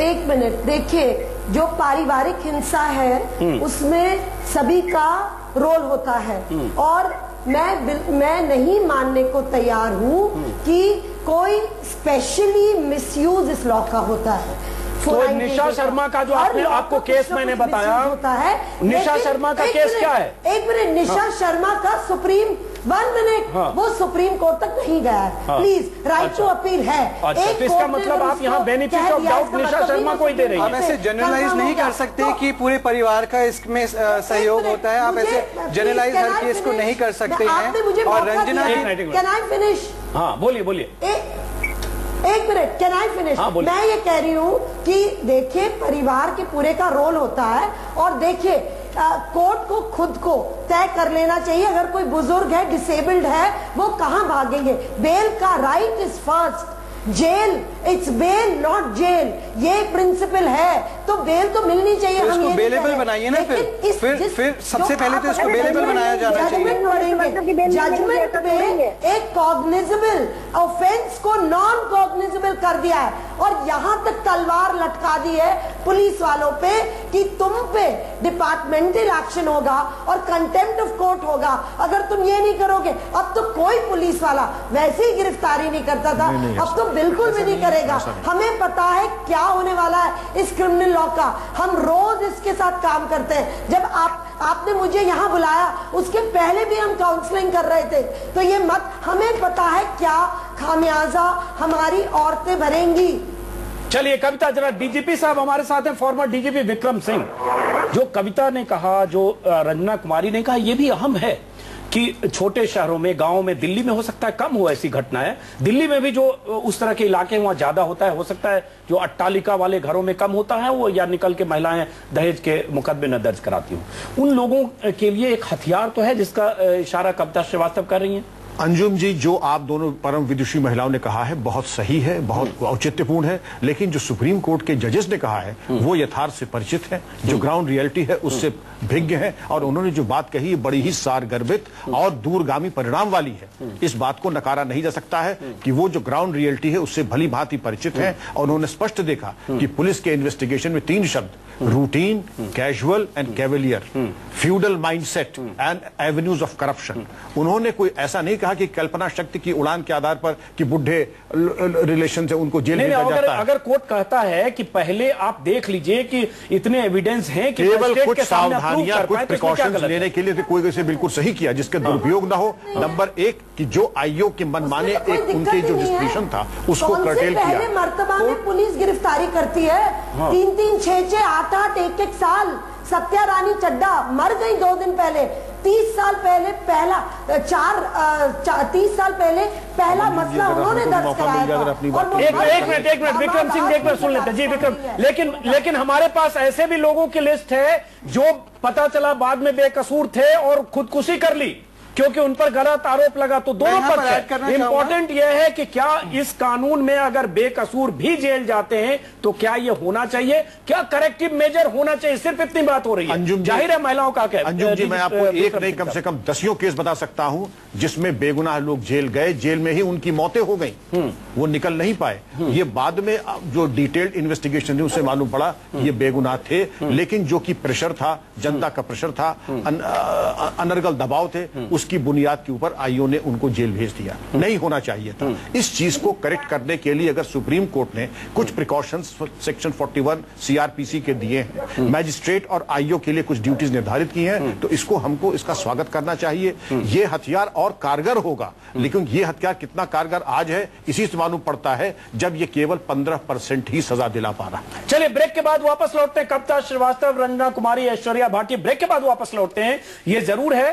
एक मिनट, देखिए जो पारिवारिक हिंसा है उसमें सभी का रोल होता है, और मैं नहीं मानने को तैयार हूँ कि कोई स्पेशली मिसयूज इस लॉ का होता है। तो निशा शर्मा का जो आपको केस मैंने बताया होता है, निशा शर्मा का केस क्या है? एक मिनट, निशा शर्मा का सुप्रीम, 1 मिनट, वो सुप्रीम कोर्ट तक नहीं गया है। प्लीज, राइट टू अपील है। तो इसका मतलब आप यहाँ benefit of doubt Nisha Sharma को ही दे रही हैं। आप ऐसे जनरलाइज नहीं कर सकते कि पूरे परिवार का इसमें सहयोग होता है। आप ऐसे जनरलाइज हर केस को नहीं कर सकते हैं। और रंजना, कैन आई फिनिश? हाँ बोलिए। एक मिनट, कैन आई फिनिश? मैं ये कह रही हूँ कि देखिए परिवार के पूरे का रोल होता है, और देखिए कोर्ट को खुद को तय कर लेना चाहिए। अगर कोई बुजुर्ग है, डिसेबल्ड है, वो कहाँ भागेंगे? बेल का right is first, jail it's bail not jail, ये प्रिंसिपल है, तो बेल तो मिलनी चाहिए। तो इसको बेलेबल बनाइए ना, फिर सबसे पहले तो इसको बेलेबल बनाया जाना चाहिए। जजमेंट में एक कॉग्निजेबल ऑफेंस को नॉन कॉग्निजेबल कर दिया है, और यहाँ तक तलवार लटका दी है पुलिस वालों पे कि तुम पे डिपार्टमेंटल एक्शन होगा और कंटेम्प्ट ऑफ कोर्ट होगा अगर तुम ये नहीं करोगे। अब तो कोई पुलिस वाला वैसे ही गिरफ्तारी नहीं करता था, अब तो बिल्कुल भी नहीं करेगा। हमें पता है क्या होने वाला है इस क्रिमिनल लॉ का, हम रोज इसके साथ काम करते हैं। जब आपने मुझे यहाँ बुलाया, उसके पहले भी हम काउंसलिंग कर रहे थे, तो ये मत, हमें पता है क्या खामियाजा हमारी औरतें भरेंगी। चलिए कविता, जरा डीजीपी साहब हमारे साथ हैं, फॉर्मर डीजीपी विक्रम सिंह। जो कविता ने कहा, जो रंजना कुमारी ने कहा, यह भी अहम है कि छोटे शहरों में, गांवों में, दिल्ली में हो सकता है कम हो ऐसी घटनाएं, दिल्ली में भी जो उस तरह के इलाके वहां ज्यादा होता है, हो सकता है जो अट्टालिका वाले घरों में कम होता है, वो या निकल के महिलाएं दहेज के मुकदमे न दर्ज कराती हूं। उन लोगों के लिए एक हथियार तो है जिसका इशारा कविता श्रीवास्तव कर रही हैं। अंजुम जी, जो आप दोनों परम विदुषी महिलाओं ने कहा है बहुत सही है, बहुत औचित्यपूर्ण है, लेकिन जो सुप्रीम कोर्ट के जजेस ने कहा है वो यथार्थ से परिचित है, जो ग्राउंड रियलिटी है उससे भिज्ञ है, और उन्होंने जो बात कही बड़ी ही सारगर्भित और दूरगामी परिणाम वाली है। इस बात को नकारा नहीं जा सकता है कि वो जो ग्राउंड रियलिटी है उससे भली भांति परिचित है, और उन्होंने स्पष्ट देखा कि पुलिस के इन्वेस्टिगेशन में 3 शब्द routine, casual and cavalier, feudal mindset and avenues of corruption. उन्होंने कोई ऐसा नहीं कहा कि कल्पना शक्ति की उड़ान के आधार पर कि बुढ़े रिलेशन से उनको जेल भेजा जाता है। अगर कोर्ट कहता है कि पहले आप देख लीजिए कि इतने एविडेंस हैं कि केवल कुछ सावधानियां, कुछ प्रिकॉशंस लेने के लिए कोई इसे बिल्कुल सही किया जिसके दुरुपयोग ना हो। नंबर एक कि जो आईओ के मनमाने एक उनके जो डिस्क्रिप्शन था उसको कर्टेल किया। पहले मर्तबा में पुलिस गिरफ्तारी करती है, 3-3, 6-6, 8-8, 1-1 साल। सत्या रानी चड्डा मर गई 2 दिन पहले। 30 साल पहले पहला 30 साल पहले पहला मसला उन्होंने दर्ज कराया था। एक मिनट विक्रम सिंह, एक मिनट सुन लेते जी विक्रम। लेकिन हमारे पास ऐसे भी लोगों की लिस्ट है जो पता चला बाद में बेकसूर थे और खुदकुशी कर ली क्योंकि उन पर गलत आरोप लगा। तो दोनों पक्ष इंपॉर्टेंट यह है कि क्या इस कानून में अगर बेकसूर भी जेल जाते हैं तो क्या यह होना चाहिए, क्या करेक्टिव मेजर होना चाहिए, सिर्फ इतनी बात हो रही है। जाहिर है महिलाओं का क्या। अंजुम जी, मैं आपको एक नहीं कम से कम 10 केस बता सकता हूं जिसमें बेगुनाह लोग जेल गए, जेल में ही उनकी मौतें हो गई, वो निकल नहीं पाए। ये बाद में जो डिटेल्ड इन्वेस्टिगेशन थी उससे मालूम पड़ा ये बेगुनाह थे, लेकिन जो कि प्रेशर था, जनता का प्रेशर था, अनर्गल दबाव थे, उसकी बुनियाद के ऊपर आईओ ने उनको जेल भेज दिया। नहीं होना चाहिए था। इस चीज को करेक्ट करने के लिए अगर सुप्रीम कोर्ट ने कुछ प्रिकॉशंस सेक्शन 41 सीआरपीसी के दिए हैं, मैजिस्ट्रेट और आईओ के लिए कुछ ड्यूटीज निर्धारित की हैं, तो इसको हमको इसका स्वागत करना चाहिए। ये हथियार और कारगर होगा, लेकिन ये हथियार कितना कारगर आज है इसी से मालूम पड़ता है जब ये केवल 15% ही सजा दिला पा रहा है। चलिए ब्रेक के बाद वापस लौटते हैं। कविता श्रीवास्तव, रंजना कुमारी, ऐश्वर्या भाटी, ब्रेक के बाद वापस लौटते हैं। ये जरूर है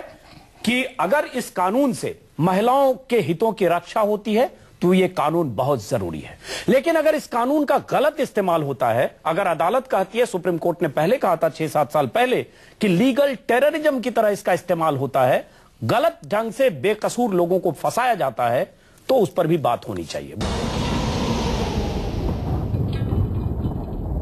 कि अगर इस कानून से महिलाओं के हितों की रक्षा होती है तो ये कानून बहुत जरूरी है, लेकिन अगर इस कानून का गलत इस्तेमाल होता है, अगर अदालत कहती है, सुप्रीम कोर्ट ने पहले कहा था 6-7 साल पहले कि लीगल टेररिज्म की तरह इसका इस्तेमाल होता है, गलत ढंग से बेकसूर लोगों को फंसाया जाता है, तो उस पर भी बात होनी चाहिए।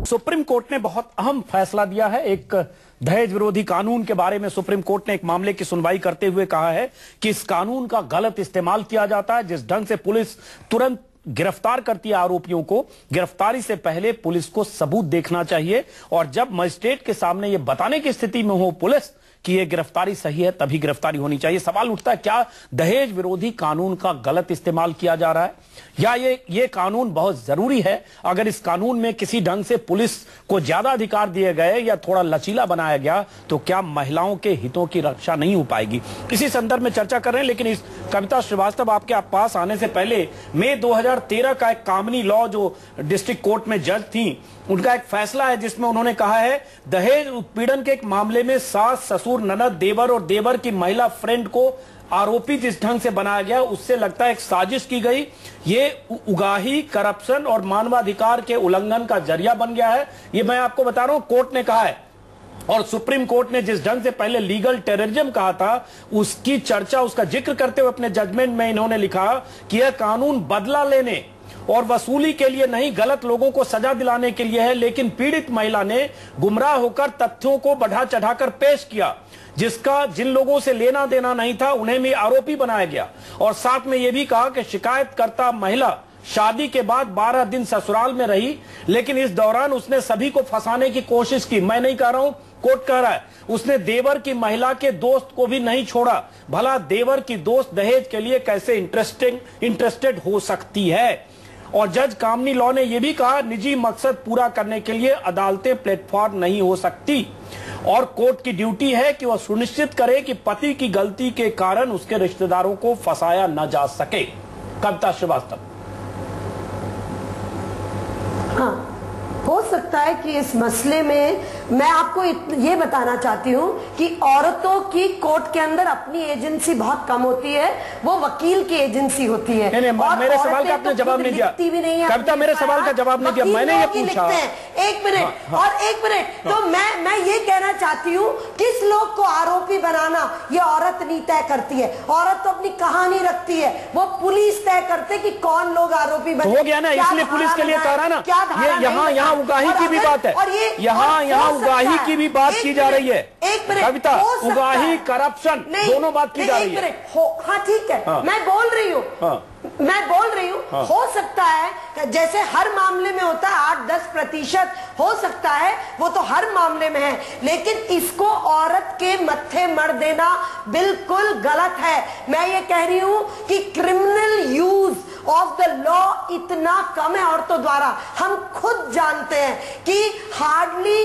सुप्रीम कोर्ट ने बहुत अहम फैसला दिया है। एक दहेज विरोधी कानून के बारे में सुप्रीम कोर्ट ने एक मामले की सुनवाई करते हुए कहा है कि इस कानून का गलत इस्तेमाल किया जाता है। जिस ढंग से पुलिस तुरंत गिरफ्तार करती है आरोपियों को, गिरफ्तारी से पहले पुलिस को सबूत देखना चाहिए, और जब मजिस्ट्रेट के सामने यह बताने की स्थिति में हो पुलिस कि यह गिरफ्तारी सही है, तभी गिरफ्तारी होनी चाहिए। सवाल उठता है, क्या दहेज विरोधी कानून का गलत इस्तेमाल किया जा रहा है, या ये कानून बहुत जरूरी है? अगर इस कानून में किसी ढंग से पुलिस को ज्यादा अधिकार दिए गए या थोड़ा लचीला बनाया गया तो क्या महिलाओं के हितों की रक्षा नहीं हो पाएगी? इसी संदर्भ में चर्चा कर रहे हैं। लेकिन इस कविता श्रीवास्तव, आपके पास आने से पहले मई 2013 का एक कामनी लॉ जो डिस्ट्रिक्ट कोर्ट में जज थी, उनका एक फैसला है जिसमें उन्होंने कहा है दहेज उत्पीड़न के एक मामले में सास, ससुर, ननद, देवर और देवर की महिला फ्रेंड को आरोपी जिस ढंग से बनाया गया उससे लगता है एक साजिश की गई। ये उगाही, करप्शन और मानवाधिकार के उल्लंघन का जरिया बन गया है। ये मैं आपको बता रहा हूं, कोर्ट ने कहा है। और सुप्रीम कोर्ट ने जिस ढंग से पहले लीगल टेररिज्म कहा था, उसकी चर्चा, उसका जिक्र करते हुए अपने जजमेंट में इन्होंने लिखा कि यह कानून बदला लेने और वसूली के लिए नहीं, गलत लोगों को सजा दिलाने के लिए है। लेकिन पीड़ित महिला ने गुमराह होकर तथ्यों को बढ़ा चढ़ाकर पेश किया, जिसका जिन लोगों से लेना देना नहीं था उन्हें भी आरोपी बनाया गया। और साथ में यह भी कहा कि शिकायतकर्ता महिला शादी के बाद 12 दिन ससुराल में रही, लेकिन इस दौरान उसने सभी को फंसाने की कोशिश की। मैं नहीं कह रहा हूं, कोर्ट कह रहा है। उसने देवर की महिला के दोस्त को भी नहीं छोड़ा। भला देवर की दोस्त दहेज के लिए कैसे इंटरेस्टेड हो सकती है? और जज कामनी लॉ ने यह भी कहा, निजी मकसद पूरा करने के लिए अदालतें प्लेटफॉर्म नहीं हो सकती, और कोर्ट की ड्यूटी है कि वह सुनिश्चित करे कि पति की गलती के कारण उसके रिश्तेदारों को फंसाया न जा सके। कविता श्रीवास्तव। हाँ, हो सकता है कि इस मसले में मैं आपको ये बताना चाहती हूँ कि औरतों की कोर्ट के अंदर अपनी एजेंसी बहुत कम होती है, वो वकील की एजेंसी होती है। मेरे सवाल का आपने जवाब नहीं दिया कविता, मेरे सवाल का जवाब नहीं दिया। मैंने ये पूछा, एक मिनट और एक मिनट, तो मैं ये कहना चाहती हूँ, किस लोग को आरोपी बनाना ये औरत नहीं तय करती है। औरत तो अपनी कहानी रखती है, वो पुलिस तय करते कि कौन लोग आरोपी बने। हो गया ना, इसलिए पुलिस के लिए कह रहा ना, यहाँ उगाही की भी बात है, यहाँ उगाही की भी बात की जा रही है। एक मिनट कविता, उगाही, करप्शन दोनों बात की जा रही है। हाँ ठीक है, मैं बोल रही हूँ हो सकता है जैसे हर मामले में होता है 8-10% हो सकता है, वो तो हर मामले में है, लेकिन इसको औरत के मत्थे मर देना बिल्कुल गलत है। मैं ये कह रही हूं कि criminal use of the law इतना कम है औरतों द्वारा। हम खुद जानते हैं कि हार्डली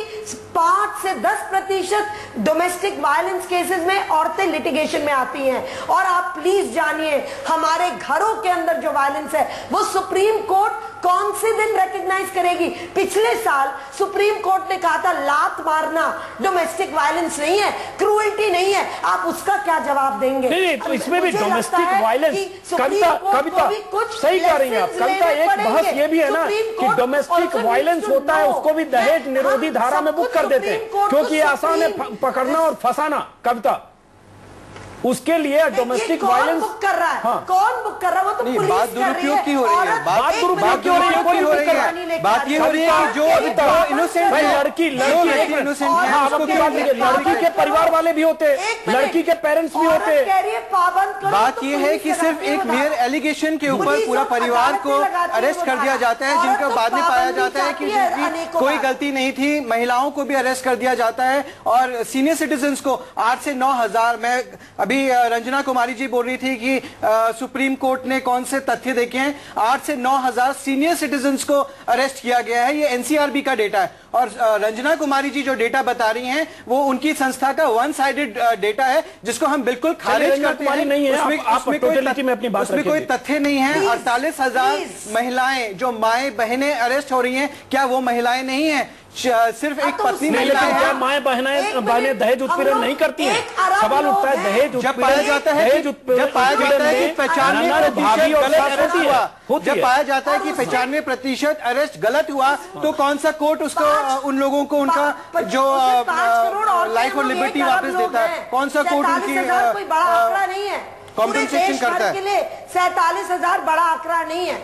5 से 10% डोमेस्टिक वायलेंस केसेस में औरतें लिटिगेशन में आती हैं। और आप प्लीज जानिए, हमारे घरों के अंदर जो वायलेंस है वो सुप्रीम कोर्ट कौन से दिन रिकॉग्नाइज करेगी? पिछले साल सुप्रीम कोर्ट ने कहा था लात मारना डोमेस्टिक वायलेंस नहीं है, क्रूएल्टी नहीं है। आप उसका क्या जवाब देंगे? नहीं, तो इसमें भी डोमेस्टिक वायलेंस कविता सही कह रही हैं आप। कविता एक बहस ये भी है ना कि डोमेस्टिक वायलेंस होता है उसको भी दहेज निरोधी धारा में बुक कर देते हैं, क्योंकि आसान है पकड़ना और फंसाना। कविता उसके लिए डोमेस्टिक वायलेंस बुक कर रहा है। हाँ। कौन बुक कर रहा है? वो तो पुलिस बात दुरुपयोग की हो रही है। बात दुरुपयोग की हो रही है। बात ये हो रही है कि जो इनोसेंट लड़की के परिवार वाले भी होते, लड़की के पेरेंट्स भी होते। बात ये है कि सिर्फ एक मेयर एलिगेशन के ऊपर पूरा परिवार को अरेस्ट कर दिया जाता है, जिनका बाद में पाया जाता है कि जिनकी कोई गलती नहीं थी। महिलाओं को भी अरेस्ट कर दिया जाता है और सीनियर सिटीजन्स को 8 से 9 हजार। मैं अभी रंजना कुमारी जी बोल रही थी कि सुप्रीम कोर्ट ने कौन से तथ्य देखे हैं। 8 से 9 हजार सीनियर सिटीजन्स को अरेस्ट किया गया है। ये एनसीआरबी का डेटा है। और रंजना कुमारी जी जो डेटा बता रही हैं वो उनकी संस्था का वन साइडेड डेटा है, जिसको हम बिल्कुल खारिज करते हैं। नहीं है, उसमें कोई तथ्य नहीं है। 48,000 महिलाएं जो माएं बहनें अरेस्ट हो रही हैं, क्या वो महिलाएं नहीं है? सिर्फ एक पत्नी महिला है। क्या माएं बहनें दहेज उत्पीड़न नहीं करती हैं? सवाल उठता है दहेज जब पाया जाता है कि 95% अरेस्ट गलत हुआ, तो कौन सा कोर्ट उसको उन लोगों को उनका जो लाइफ और लिबर्टी वापस देता है? कौन सा कोर्ट उनकी कोई बड़ा आंकड़ा नहीं है, कॉम्पेंसेशन करता है? 47,000 बड़ा आंकड़ा नहीं है।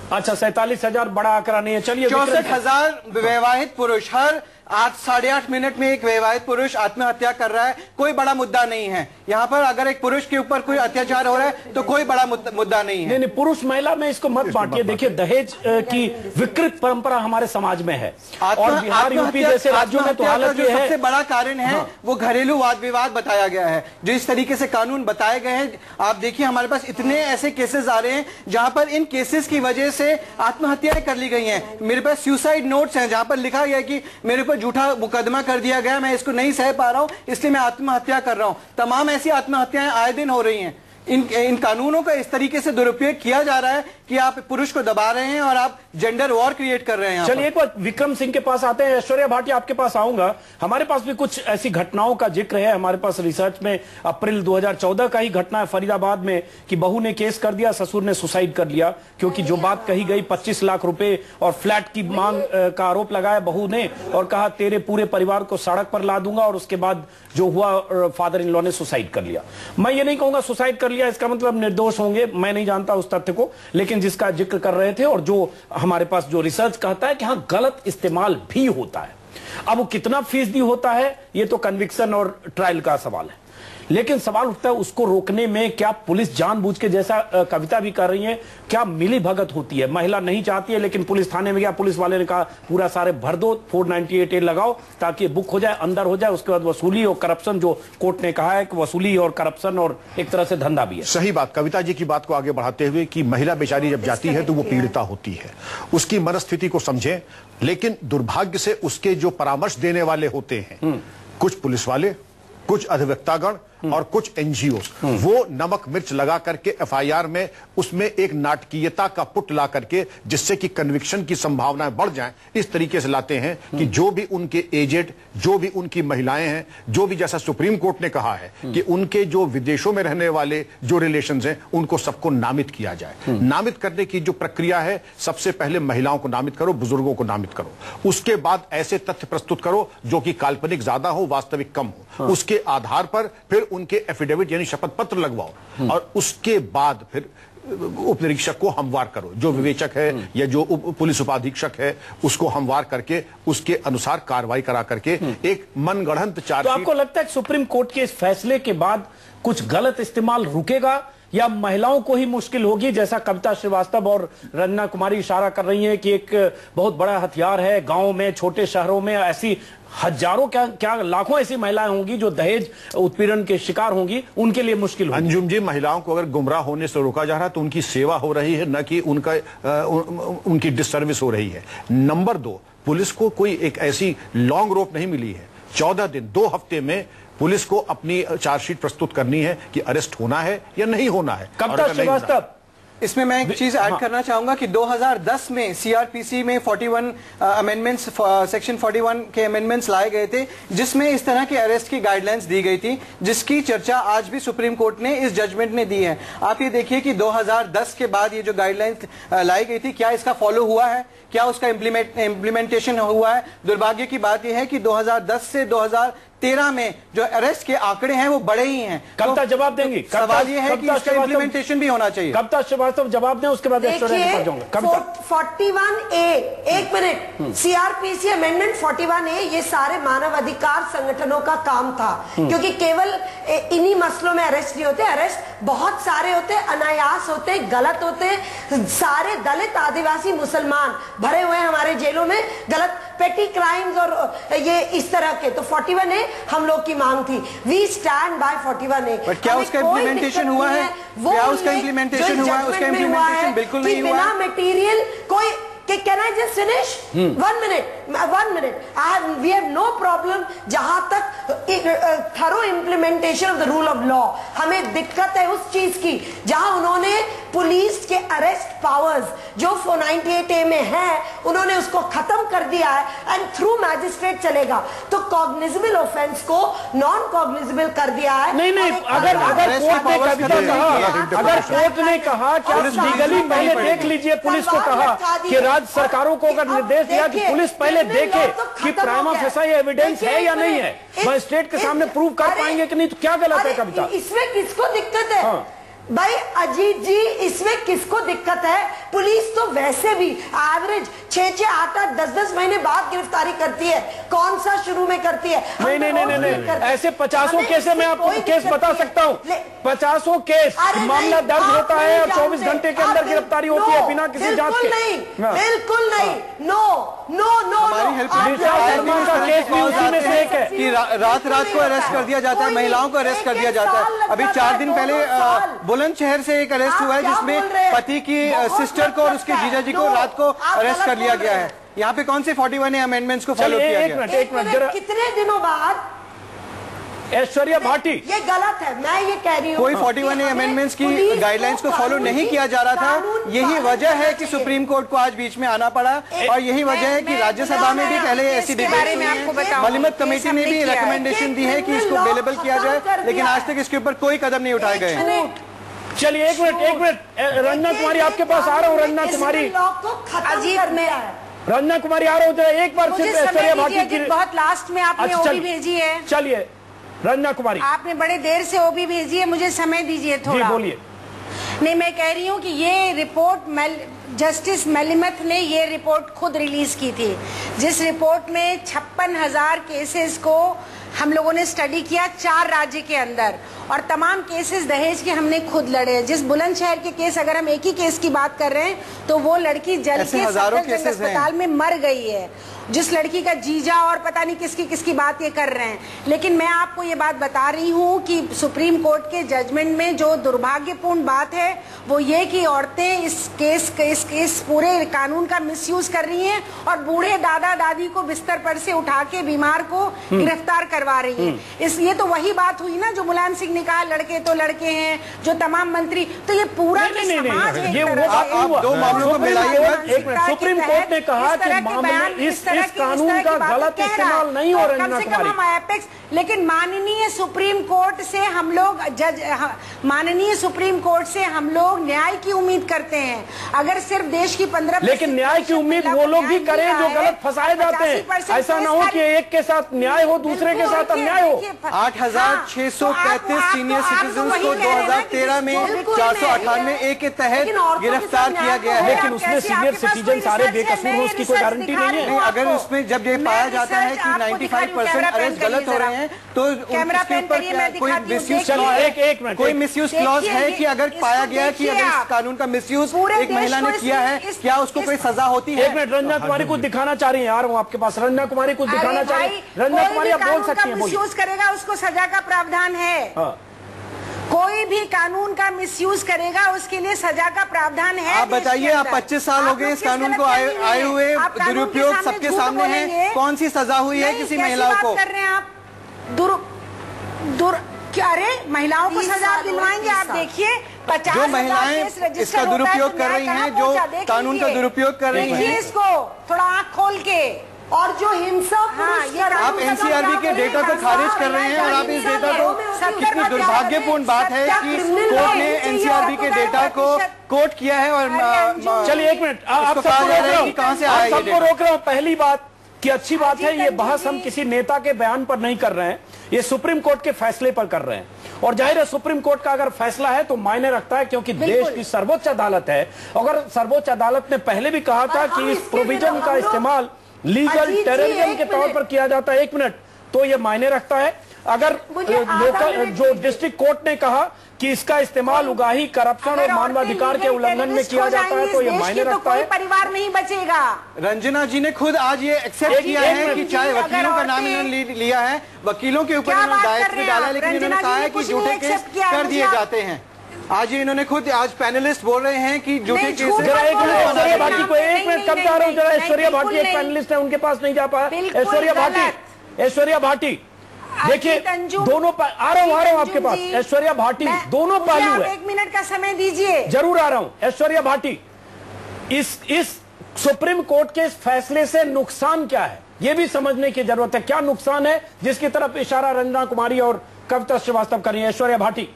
अच्छा, 47,000 बड़ा आंकड़ा नहीं है। चलिए 64,000 विवाहित पुरुष, हर 8-8.5 मिनट में एक विवाहित पुरुष आत्महत्या कर रहा है। कोई बड़ा मुद्दा नहीं है यहाँ पर। अगर एक पुरुष के ऊपर कोई अत्याचार हो रहा है तो कोई बड़ा मुद्दा नहीं है। नहीं, पुरुष महिला में इसको मत बांटिए। देखिए, दहेज की विकृत परंपरा हमारे समाज में है और बिहार यूपी जैसे राज्यों में तो हालत ये है। सबसे बड़ा कारण है वो घरेलू वाद विवाद बताया गया है। जो इस तरीके से कानून बताए गए हैं, आप देखिए हमारे पास इतने ऐसे केसेस आ रहे हैं जहां पर इन केसेस की वजह से आत्महत्याएं कर ली गई हैं। मेरे पास सुसाइड नोट्स हैं जहां पर लिखा गया कि मेरे ऊपर झूठा मुकदमा कर दिया गया, मैं इसको नहीं सह पा रहा हूं इसलिए मैं आत्महत्या कर रहा हूं। तमाम ऐसी आत्महत्याएं आए दिन हो रही हैं। इन कानूनों का इस तरीके से दुरुपयोग किया जा रहा है कि आप पुरुष को दबा रहे हैं और आप जेंडर वॉर क्रिएट कर रहे हैं। चलिए एक बार विक्रम सिंह के पास आते हैं। ऐश्वर्या भाटिया, आपके पास आऊंगा। हमारे पास भी कुछ ऐसी घटनाओं का जिक्र है। हमारे पास रिसर्च में अप्रैल 2014 का ही घटना है फरीदाबाद में कि बहू ने केस कर दिया, ससुर ने सुसाइड कर लिया, क्योंकि जो बात कही गई 25 लाख रुपए और फ्लैट की मांग का आरोप लगाया बहू ने और कहा तेरे पूरे परिवार को सड़क पर ला दूंगा, और उसके बाद जो हुआ फादर इन लॉ ने सुसाइड कर लिया। मैं ये नहीं कहूंगा सुसाइड कर लिया इसका मतलब निर्दोष होंगे, मैं नहीं जानता उस तथ्य को, लेकिन जिसका जिक्र कर रहे थे और जो हमारे पास जो रिसर्च कहता है कि हाँ गलत इस्तेमाल भी होता है। अब वो कितना फीसदी होता है ये तो कन्विक्शन और ट्रायल का सवाल है, लेकिन सवाल उठता है उसको रोकने में क्या पुलिस जानबूझ के, जैसा कविता भी कर रही है, क्या मिली भगत होती है? महिला नहीं चाहती है लेकिन पुलिस थाने में गया, पुलिस वाले ने कहा पूरा सारे भर दो, 498A लगाओ ताकि बुक हो जाए, अंदर हो जाए। उसके बाद वसूली और करप्शन, जो कोर्ट ने कहा है कि वसूली और करप्शन और एक तरह से धंधा भी है। सही बात, कविता जी की बात को आगे बढ़ाते हुए कि महिला बेचारी जब जाती है तो वो पीड़िता होती है, उसकी मनस्थिति को समझें। लेकिन दुर्भाग्य से उसके जो परामर्श देने वाले होते हैं, कुछ पुलिस वाले, कुछ अधिवक्तागण और कुछ एनजीओ, वो नमक मिर्च लगा करके एफआईआर में उसमें एक नाटकीयता का पुट ला करके, जिससे कि कन्विक्शन की संभावनाएं बढ़ जाएं, इस तरीके से लाते हैं कि जो भी उनके एजेड, जो भी उनकी महिलाएं हैं, जो भी, जैसा सुप्रीम कोर्ट ने कहा है कि उनके जो विदेशों में रहने वाले जो रिलेशंस हैं उनको सबको नामित किया जाए। नामित करने की जो प्रक्रिया है, सबसे पहले महिलाओं को नामित करो, बुजुर्गों को नामित करो, उसके बाद ऐसे तथ्य प्रस्तुत करो जो कि काल्पनिक ज्यादा हो, वास्तविक कम हो। उसके आधार पर फिर उनके एफिडेविट यानी शपथ पत्र लगवाओ और उसके बाद फिर उप निरीक्षक को हमवार करो, जो विवेचक है या जो पुलिस उपाधीक्षक है उसको हमवार करके उसके अनुसार कार्रवाई करा करके एक मनगढ़ंत चार्जशीट। तो आपको लगता है कि सुप्रीम कोर्ट के इस फैसले के बाद कुछ गलत इस्तेमाल रुकेगा या महिलाओं को ही मुश्किल होगी, जैसा कविता श्रीवास्तव और रंजना कुमारी इशारा कर रही हैं कि एक बहुत बड़ा हथियार है, गांव में, छोटे शहरों में ऐसी हजारों क्या लाखों ऐसी महिलाएं होंगी जो दहेज उत्पीड़न के शिकार होंगी, उनके लिए मुश्किल होगी। अंजुम जी, महिलाओं को अगर गुमराह होने से रोका जा रहा है तो उनकी सेवा हो रही है, न कि उनकी डिससर्विस हो रही है। नंबर 2, पुलिस को कोई एक ऐसी लॉन्ग रोप नहीं मिली है। 14 दिन 2 हफ्ते में पुलिस को अपनी चार्जशीट प्रस्तुत करनी है कि अरेस्ट होना है या नहीं होना है। कविता श्रीवास्तव, इसमें मैं एक चीज ऐड करना चाहूंगा कि 2010 में सीआरपीसी में 41 अमेंडमेंट्स, सेक्शन 41 के अमेंडमेंट्स लाए गए थे, जिसमें इस तरह के अरेस्ट की गाइडलाइंस दी गई थी, जिसकी चर्चा आज भी सुप्रीम कोर्ट ने इस जजमेंट में दी है। आप ये देखिए कि 2010 के बाद ये जो गाइडलाइंस लाई गई थी, क्या इसका फॉलो हुआ है, क्या उसका इम्प्लीमेंटेशन हुआ है। दुर्भाग्य की बात यह है कि 2010 से 2013 में जो अरेस्ट के आंकड़े हैं वो बड़े ही हैं। कविता जवाब देंगी? सवाल ये है कि इसका इम्प्लीमेंटेशन भी होना चाहिए। कविता श्रीवास्तव जवाब दें, उसके बाद देखिए 41A, एक मिनट, सीआरपीसी अमेंडमेंट 41A ये सारे मानव अधिकार संगठनों का काम था, क्योंकि केवल इन्हीं मसलों में अरेस्ट नहीं होते, अरेस्ट बहुत सारे होते, अनायास होते, गलत होते। सारे दलित, आदिवासी, मुसलमान भरे हुए हैं हमारे जेलों में, गलत पेटी क्राइम्स और ये इस तरह के। तो 41A हम लोग की मांग थी, we stand by 41A। But क्या उसका इम्प्लीमेंटेशन हुआ है? क्या उसका इम्प्लीमेंटेशन हुआ है? उसका इम्प्लीमेंटेशन बिल्कुल नहीं हुआ। बिना मटेरियल कोई, can I just finish? 1 minute. We have no problem जहां तक thorough implementation of the rule of law। हमें दिक्कत है उस चीज की जहां उन्होंने पुलिस के अरेस्ट पावर्स जो 498A में है, उन्होंने उसको खत्म कर दिया है एंड थ्रू मैजिस्ट्रेट चलेगा। तो कॉग्निजेबल ऑफेंस को नॉन कॉग्निजेबल कर दिया है। नहीं, अगर कोर्ट ने कहा कि आप लीगली पहले देख लीजिए, पुलिस को कहा कि राज्य सरकारों को अगर निर्देश दिया कि पुलिस पहले देखे कि प्राइमा फेसाई एविडेंस है या नहीं है, मजिस्ट्रेट के सामने प्रूव कर पाएंगे कि नहीं, तो क्या गलत है कविता? इसमें किसको दिक्कत है? भाई अजीत जी, इसमें किसको दिक्कत है? पुलिस तो वैसे भी एवरेज 6, 8, 10 महीने बाद गिरफ्तारी करती है। कौन सा शुरू में करती है? नहीं, ऐसे 50 केस मैं आपको केस बता सकता हूँ। 50 केस मामला दर्ज होता है और 24 घंटे के अंदर गिरफ्तारी होती है बिना किसी जांच के। बिल्कुल नहीं, नो। केस भी उसी में से एक है कि रात को अरेस्ट कर दिया जाता है, महिलाओं को अरेस्ट कर दिया जाता है। अभी 4 दिन पहले बुलंदशहर से एक अरेस्ट हुआ है, जिसमें पति की सिस्टर को और उसके जीजा जी को रात को अरेस्ट कर लिया गया है। यहाँ पे कौन से 41A अमेंडमेंट्स को फॉलो किया गया? एक मिनट, कितने दिनों बाद? ऐश्वर्या भाटी, ये गलत है, मैं ये कह रही हूँ। कोई 41A अमेंडमेंट्स की गाइडलाइंस को फॉलो नहीं किया जा रहा था। यही वजह है कि सुप्रीम कोर्ट को आज बीच में आना पड़ा, और यही वजह है कि राज्यसभा में भी पहले ऐसी डिबेट हुई है। मलिमत कमेटी ने भी रिकमेंडेशन दी है कि इसको अवेलेबल किया जाए, लेकिन आज तक इसके ऊपर कोई कदम नहीं उठाए गए। चलिए एक मिनट, रंजना कुमारी आपके पास आ रहा हूँ। रंजना कुमारी, रंजना कुमारी आ रहा हूँ, एक बार सिर्फ ऐश्वर्या भाटी की बहुत लास्ट में आपने ओबी भेजी है। चलिए रंजना कुमारी, आपने बड़े देर से ओबी भेजी है, मुझे समय दीजिए थोड़ा। जी बोलिए। नहीं, मैं कह रही हूँ कि ये रिपोर्ट जस्टिस मलिमत ने ये रिपोर्ट खुद रिलीज की थी, जिस रिपोर्ट में 56,000 केसेस को हम लोगों ने स्टडी किया 4 राज्य के अंदर, और तमाम केसेस दहेज के हमने खुद लड़े। जिस बुलंदशहर के केस, अगर हम एक ही केस की बात कर रहे हैं, तो वो लड़की जल के सफदरजंग अस्पताल में मर गई है। जिस लड़की का जीजा और पता नहीं किसकी बात ये कर रहे हैं। लेकिन मैं आपको ये बात बता रही हूँ कि सुप्रीम कोर्ट के जजमेंट में जो दुर्भाग्यपूर्ण बात है वो ये कि औरतें इस पूरे कानून का मिसयूज कर रही हैं और बूढ़े दादा दादी को बिस्तर पर से उठा के बीमार को गिरफ्तार करवा रही हैं। ये तो वही बात हुई ना जो मुलायम सिंह ने कहा, लड़के तो लड़के हैं, जो तमाम मंत्री, तो ये पूरा समाज है। दो मामलों को मिलाइए। सुप्रीम कोर्ट ने कहा कि मामले इस कानून का गलत इस्तेमाल नहीं हो रहा। कम से कम हम एपेक्स, लेकिन माननीय सुप्रीम कोर्ट से हम लोग माननीय सुप्रीम कोर्ट से हम लोग न्याय की उम्मीद करते हैं। अगर सिर्फ देश की 15%, लेकिन न्याय की उम्मीद वो लोग भी करें जो गलत फंसाए जाते हैं। ऐसा ना हो कि एक के साथ न्याय हो, दूसरे के साथ अन्याय हो। 8,635 सीनियर सिटीजन को 2013 में 498 के तहत गिरफ्तार किया गया है। लेकिन उसमें सीनियर सिटीजन सारे बेकसूर हो उसकी कोई गारंटी नहीं है। अगर उसमें जब ये पाया जाता है कि 95% अरेस्ट गलत हो रहे हैं तो उसके ऊपर कोई मिसयूज क्लॉज है कि अगर पाया गया कि अगर इस कानून का मिसयूज एक महिला ने किया है, क्या उसको कोई सजा होती है? एक मिनट, रंजना कुमारी कुछ दिखाना चाह रही है यार, वो आपके पास रंजना कुमारी कुछ दिखाना चाह रही है। रंजना कुमारी आप बोल सकती हैं, मिसयूज करेगा उसको सजा का प्रावधान है। कोई भी कानून का मिसयूज करेगा उसके लिए सजा का प्रावधान है। आप बताइए, आप 25 साल हो गए इस कानून को आए हुए, दुरुपयोग सबके सामने है, कौन सी सजा हुई है किसी महिला को? कर रहे हैं आप क्या रे महिलाओं को सजा दिलवाएंगे? आप देखिए 50 जो महिलाएं इसका दुरुपयोग कर रही हैं, जो कानून का दुरुपयोग कर रही हैं, इसको थोड़ा आँख खोल के, और जो हिंसा आप एनसीआरबी के डेटा को खारिज कर रहे हैं। और आप इस डेटा को, कितनी दुर्भाग्यपूर्ण बात है कि कोर्ट ने एनसीआरबी के डेटा को कोट किया है। और चलिए एक मिनट, आप सबको रोक रहे हो। पहली बात की अच्छी बात है, ये बहस हम किसी नेता के बयान पर नहीं कर रहे हैं, ये सुप्रीम कोर्ट के फैसले पर कर रहे हैं। और जाहिर है सुप्रीम कोर्ट का अगर फैसला है तो मायने रखता है, क्योंकि देश की सर्वोच्च अदालत है। अगर सर्वोच्च अदालत ने पहले भी कहा था कि इस प्रोविजन का इस्तेमाल लीगल टेररिज्म के तौर पर किया जाता है, एक मिनट, तो ये मायने रखता है। अगर जो डिस्ट्रिक्ट कोर्ट ने कहा कि इसका इस्तेमाल उगाही, करप्शन और मानवाधिकार के उल्लंघन में किया जाता है, तो ये मायने रखता है। परिवार नहीं बचेगा। रंजना जी ने खुद आज ये एक्सेप्ट किया है कि चाहे वकीलों का नाम इन्होंने लिया है, वकीलों के ऊपर इन्होंने दायित्व भी डाला है, लेकिन इन्होंने कहा है कि झूठे केस कर दिए जाते हैं। आज इन्होंने खुद, आज पैनलिस्ट बोल रहे हैं कि झूठे केस। ऐश्वर्या भाटी को एक मिनट कब जा रहा हूँ, जरा ऐश्वर्या भाटी एक पैनलिस्ट है, उनके पास नहीं जा पाया। ऐश्वर्या भाटी देखिए, दोनों आ रहा हूँ आपके पास। ऐश्वर्या भाटी दोनों पहलू है। 1 मिनट का समय दीजिए। जरूर आ रहा हूँ। ऐश्वर्या भाटी, इस सुप्रीम कोर्ट के इस फैसले से नुकसान क्या है, यह भी समझने की जरूरत है। क्या नुकसान है जिसकी तरफ इशारा रंजना कुमारी और कविता श्रीवास्तव कर रही है? ऐश्वर्या भाटी,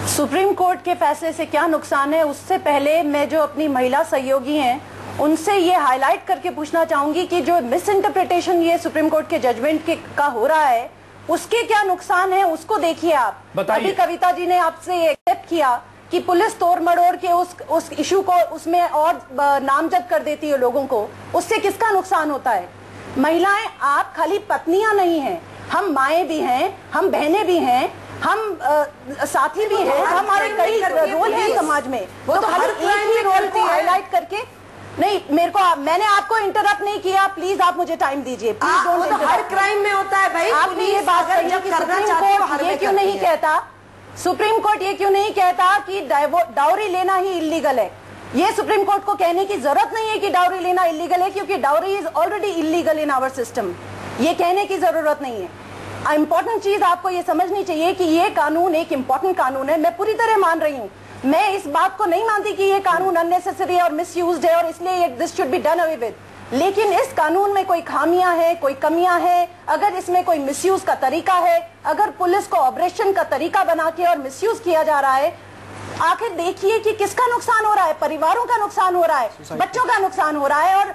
सुप्रीम कोर्ट के फैसले से क्या नुकसान है, उससे पहले मैं जो अपनी महिला सहयोगी हैं उनसे ये हाईलाइट करके पूछना चाहूंगी कि जो मिस इंटरप्रिटेशन ये सुप्रीम कोर्ट के जजमेंट के का हो रहा है, उसके क्या नुकसान है उसको देखिए आप। अभी कविता जी ने आपसे ये एक्सेप्ट किया कि पुलिस तोड़ मड़ोड़ के उस इशू को उसमें और नामजद कर देती है लोगों को, उससे किसका नुकसान होता है? महिलाएं, आप खाली पत्नियां नहीं हैं, हम माएँ भी हैं, हम बहनें भी हैं, हम साथी भी हैं, हमारे कई रोल हैं समाज में। वो तो हर एक ही रोल को हाईलाइट करके नहीं, मैंने आपको इंटरप्ट नहीं किया, प्लीज आप मुझे टाइम दीजिए। Please don't interrupt. Her crime में होता है भाई। आपने ये बात कही कि सुप्रीम कोर्ट ये क्यों नहीं कहता, सुप्रीम कोर्ट ये क्यों नहीं कहता कि डाउरी लेना ही इलीगल है? ये सुप्रीम कोर्ट को कहने की जरूरत नहीं है कि डाउरी लेना इलीगल है, क्योंकि dowry is already illegal in our system. ये कहने की जरूरत नहीं है। इंपॉर्टेंट चीज आपको ये समझनी चाहिए कि ये कानून एक इंपॉर्टेंट कानून है। मैं पूरी तरह मान रही हूँ, मैं इस बात को नहीं मानती कि ये कानून अननेसेसरी और मिसयूज्ड है और इसलिए this should be done away with. लेकिन इस कानून में कोई खामियां हैं, कोई कमियां हैं, अगर इसमें कोई मिसयूज का तरीका है, अगर पुलिस को ऑपरेशन का तरीका बना के और मिसयूज किया जा रहा है, आखिर देखिए कि किसका नुकसान हो रहा है। परिवारों का नुकसान हो रहा है, बच्चों का नुकसान हो रहा है और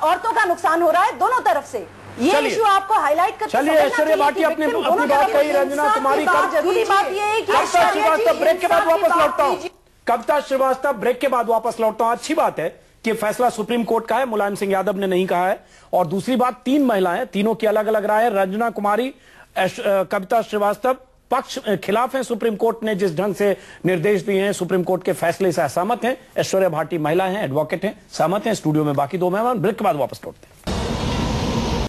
औरतों का नुकसान हो रहा है, दोनों तरफ से। ये इशू आपको हाईलाइट करके चलिए ऐश्वर्या भाटी अपनी बात कही, रंजना कुमारी जरूरी बात ये है कि कविता श्रीवास्तव ब्रेक के बाद वापस लौटता हूँ। कविता श्रीवास्तव ब्रेक के बाद वापस लौटता हूँ। अच्छी बात है कि फैसला सुप्रीम कोर्ट का है, मुलायम सिंह यादव ने नहीं कहा है। और दूसरी बात, 3 महिलाएं, तीनों की अलग अलग राय है। रंजना कुमारी, कविता श्रीवास्तव पक्ष खिलाफ है। सुप्रीम कोर्ट ने जिस ढंग से निर्देश दिए हैं, सुप्रीम कोर्ट के फैसले से असहमत हैं। ऐश्वर्या भाटी महिला हैं, एडवोकेट हैं, सहमत हैं। स्टूडियो में बाकी 2 मेहमान। ब्रेक के बाद वापस लौटते हैं।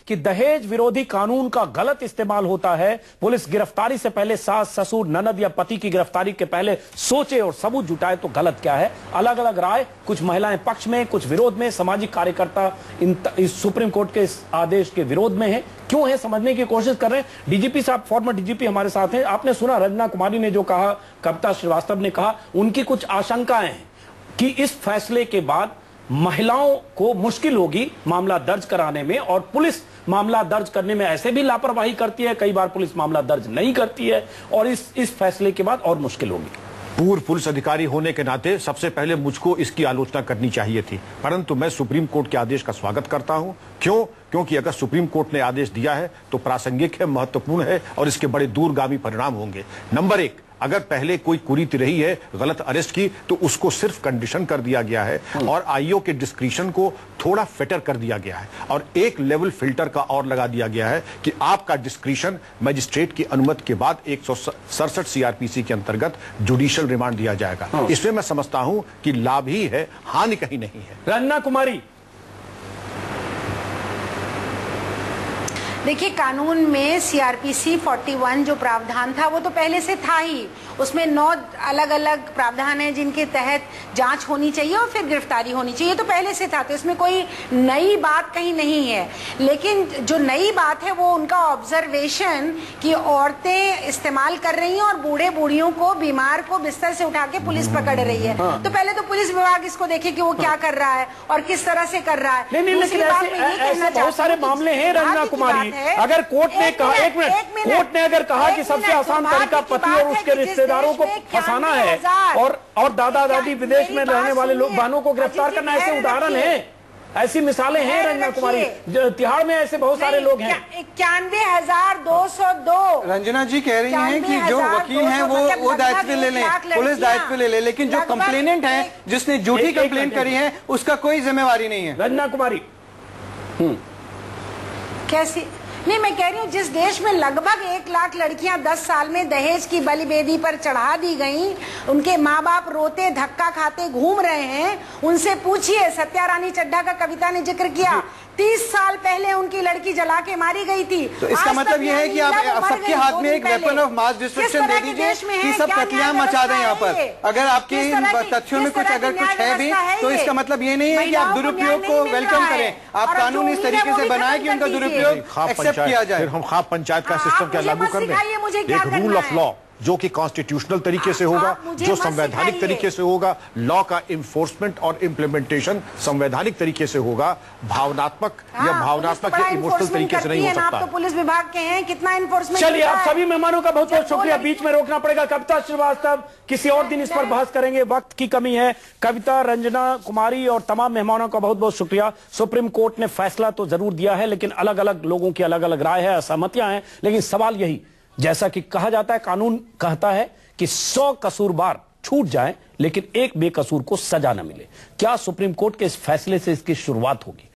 कि दहेज विरोधी कानून का गलत इस्तेमाल होता है। पुलिस गिरफ्तारी से पहले सास, ससुर, ननद या पति की गिरफ्तारी के पहले सोचे और सबूत जुटाए तो गलत क्या है? अलग अलग राय, कुछ महिलाएं पक्ष में, कुछ विरोध में। सामाजिक कार्यकर्ता इस सुप्रीम कोर्ट के इस आदेश के विरोध में है। क्यों है, समझने की कोशिश कर रहे हैं। डीजीपी साहब, फॉर्मर डीजीपी हमारे साथ हैं। आपने सुना रंजना कुमारी ने जो कहा, कविता श्रीवास्तव ने कहा, उनकी कुछ आशंकाएं हैं कि इस फैसले के बाद महिलाओं को मुश्किल होगी मामला दर्ज कराने में, और पुलिस मामला दर्ज करने में ऐसे भी लापरवाही करती है, कई बार पुलिस मामला दर्ज नहीं करती है, और इस फैसले के बाद और मुश्किल होगी। पूर्व पुलिस अधिकारी होने के नाते सबसे पहले मुझको इसकी आलोचना करनी चाहिए थी, परंतु मैं सुप्रीम कोर्ट के आदेश का स्वागत करता हूं। क्योंकि अगर सुप्रीम कोर्ट ने आदेश दिया है तो प्रासंगिक है, महत्वपूर्ण है और इसके बड़े दूरगामी परिणाम होंगे। नंबर 1, अगर पहले कोई कुरीति रही है गलत अरेस्ट की तो उसको सिर्फ कंडीशन कर दिया गया है और आईओ के डिस्क्रिशन को थोड़ा फिटर कर दिया गया है और एक लेवल फिल्टर का और लगा दिया गया है कि आपका डिस्क्रिशन मजिस्ट्रेट की अनुमति के बाद 167 सीआरपीसी के अंतर्गत जुडिशियल रिमांड दिया जाएगा। इसमें मैं समझता हूं कि लाभ ही है, हानि कहीं नहीं है। रंजना कुमारी, देखिए, कानून में सीआरपीसी 41 जो प्रावधान था वो तो पहले से था ही। उसमें 9 अलग अलग प्रावधान हैं जिनके तहत जांच होनी चाहिए और फिर गिरफ्तारी होनी चाहिए, तो पहले से था, तो इसमें कोई नई बात कहीं नहीं है। लेकिन जो नई बात है वो उनका ऑब्जर्वेशन कि औरतें इस्तेमाल कर रही हैं और बूढ़े बूढ़ियों को, बीमार को बिस्तर से उठा के पुलिस पकड़ रही है। तो पहले तो पुलिस विभाग इसको देखे कि वो क्या कर रहा है और किस तरह से कर रहा है। लेकिन ऐसे बहुत सारे मामले हैं रंजना कुमारी। अगर कोर्ट ने कहा, एक मिनट, कोर्ट ने अगर कहा कि सबसे आसान तरीका पति और उसके रिश्तेदारों को फंसाना है और दादा दादी विदेश में रहने वाले लोग बहनों को गिरफ्तार करना, ऐसे उदाहरण हैं, ऐसी मिसालें हैं रंजना कुमारी। तिहाड़ में ऐसे बहुत सारे लोग हैं। 91,202 रंजना जी कह रही हैं कि जो वकील हैं वो दायित्व ले लें, पुलिस दायित्व ले ले, लेकिन जो कंप्लेनेंट है जिसने झूठी कंप्लेंट करी है उसका कोई जिम्मेवारी नहीं है। रंजना कुमारी कैसी? नहीं, मैं कह रही हूँ जिस देश में लगभग 1 लाख लड़कियां 10 साल में दहेज की बलि बेदी पर चढ़ा दी गईं, उनके माँ बाप रोते धक्का खाते घूम रहे हैं, उनसे पूछिए। सत्या रानी चड्ढा का कविता ने जिक्र किया, 30 साल पहले उनकी लड़की जला के मारी गई थी। तो इसका मतलब यह है कि आप सबके हाथ में एक वेपन ऑफ मास डिस्ट्रक्शन दे दीजिए कि सब कत्लेआम मचा दें यहाँ पर। अगर आपके इन तथ्यों में कुछ है भी तो इसका मतलब ये नहीं है कि आप दुरुपयोग को वेलकम करें। आप कानून इस तरीके से बनाए कि उनका दुरुपयोग एक्सेप्ट किया जाए। फिर हम खाप पंचायत का सिस्टम क्या लागू कर दें? एक रूल ऑफ लॉ जो कि कॉन्स्टिट्यूशनल तरीके से होगा, जो संवैधानिक तरीके से होगा, लॉ का इन्फोर्समेंट और इम्प्लीमेंटेशन संवैधानिक तरीके से होगा, भावनात्मक या इमोशनल तरीके से नहीं हो सकता। आप तो पुलिस विभाग के हैं, कितना इन्फोर्समेंट? चलिए, आप सभी मेहमानों का बहुत बहुत शुक्रिया। बीच में रोकना पड़ेगा। कविता श्रीवास्तव, किसी और दिन इस पर बहस करेंगे, वक्त की कमी है। कविता, रंजना कुमारी और तमाम मेहमानों का बहुत बहुत शुक्रिया। सुप्रीम कोर्ट ने फैसला तो जरूर दिया है, लेकिन अलग अलग लोगों की अलग अलग राय है, असहमतियां हैं। लेकिन सवाल यही, जैसा कि कहा जाता है, कानून कहता है कि 100 कसूरवार छूट जाएं लेकिन एक बेकसूर को सजा न मिले। क्या सुप्रीम कोर्ट के इस फैसले से इसकी शुरुआत होगी?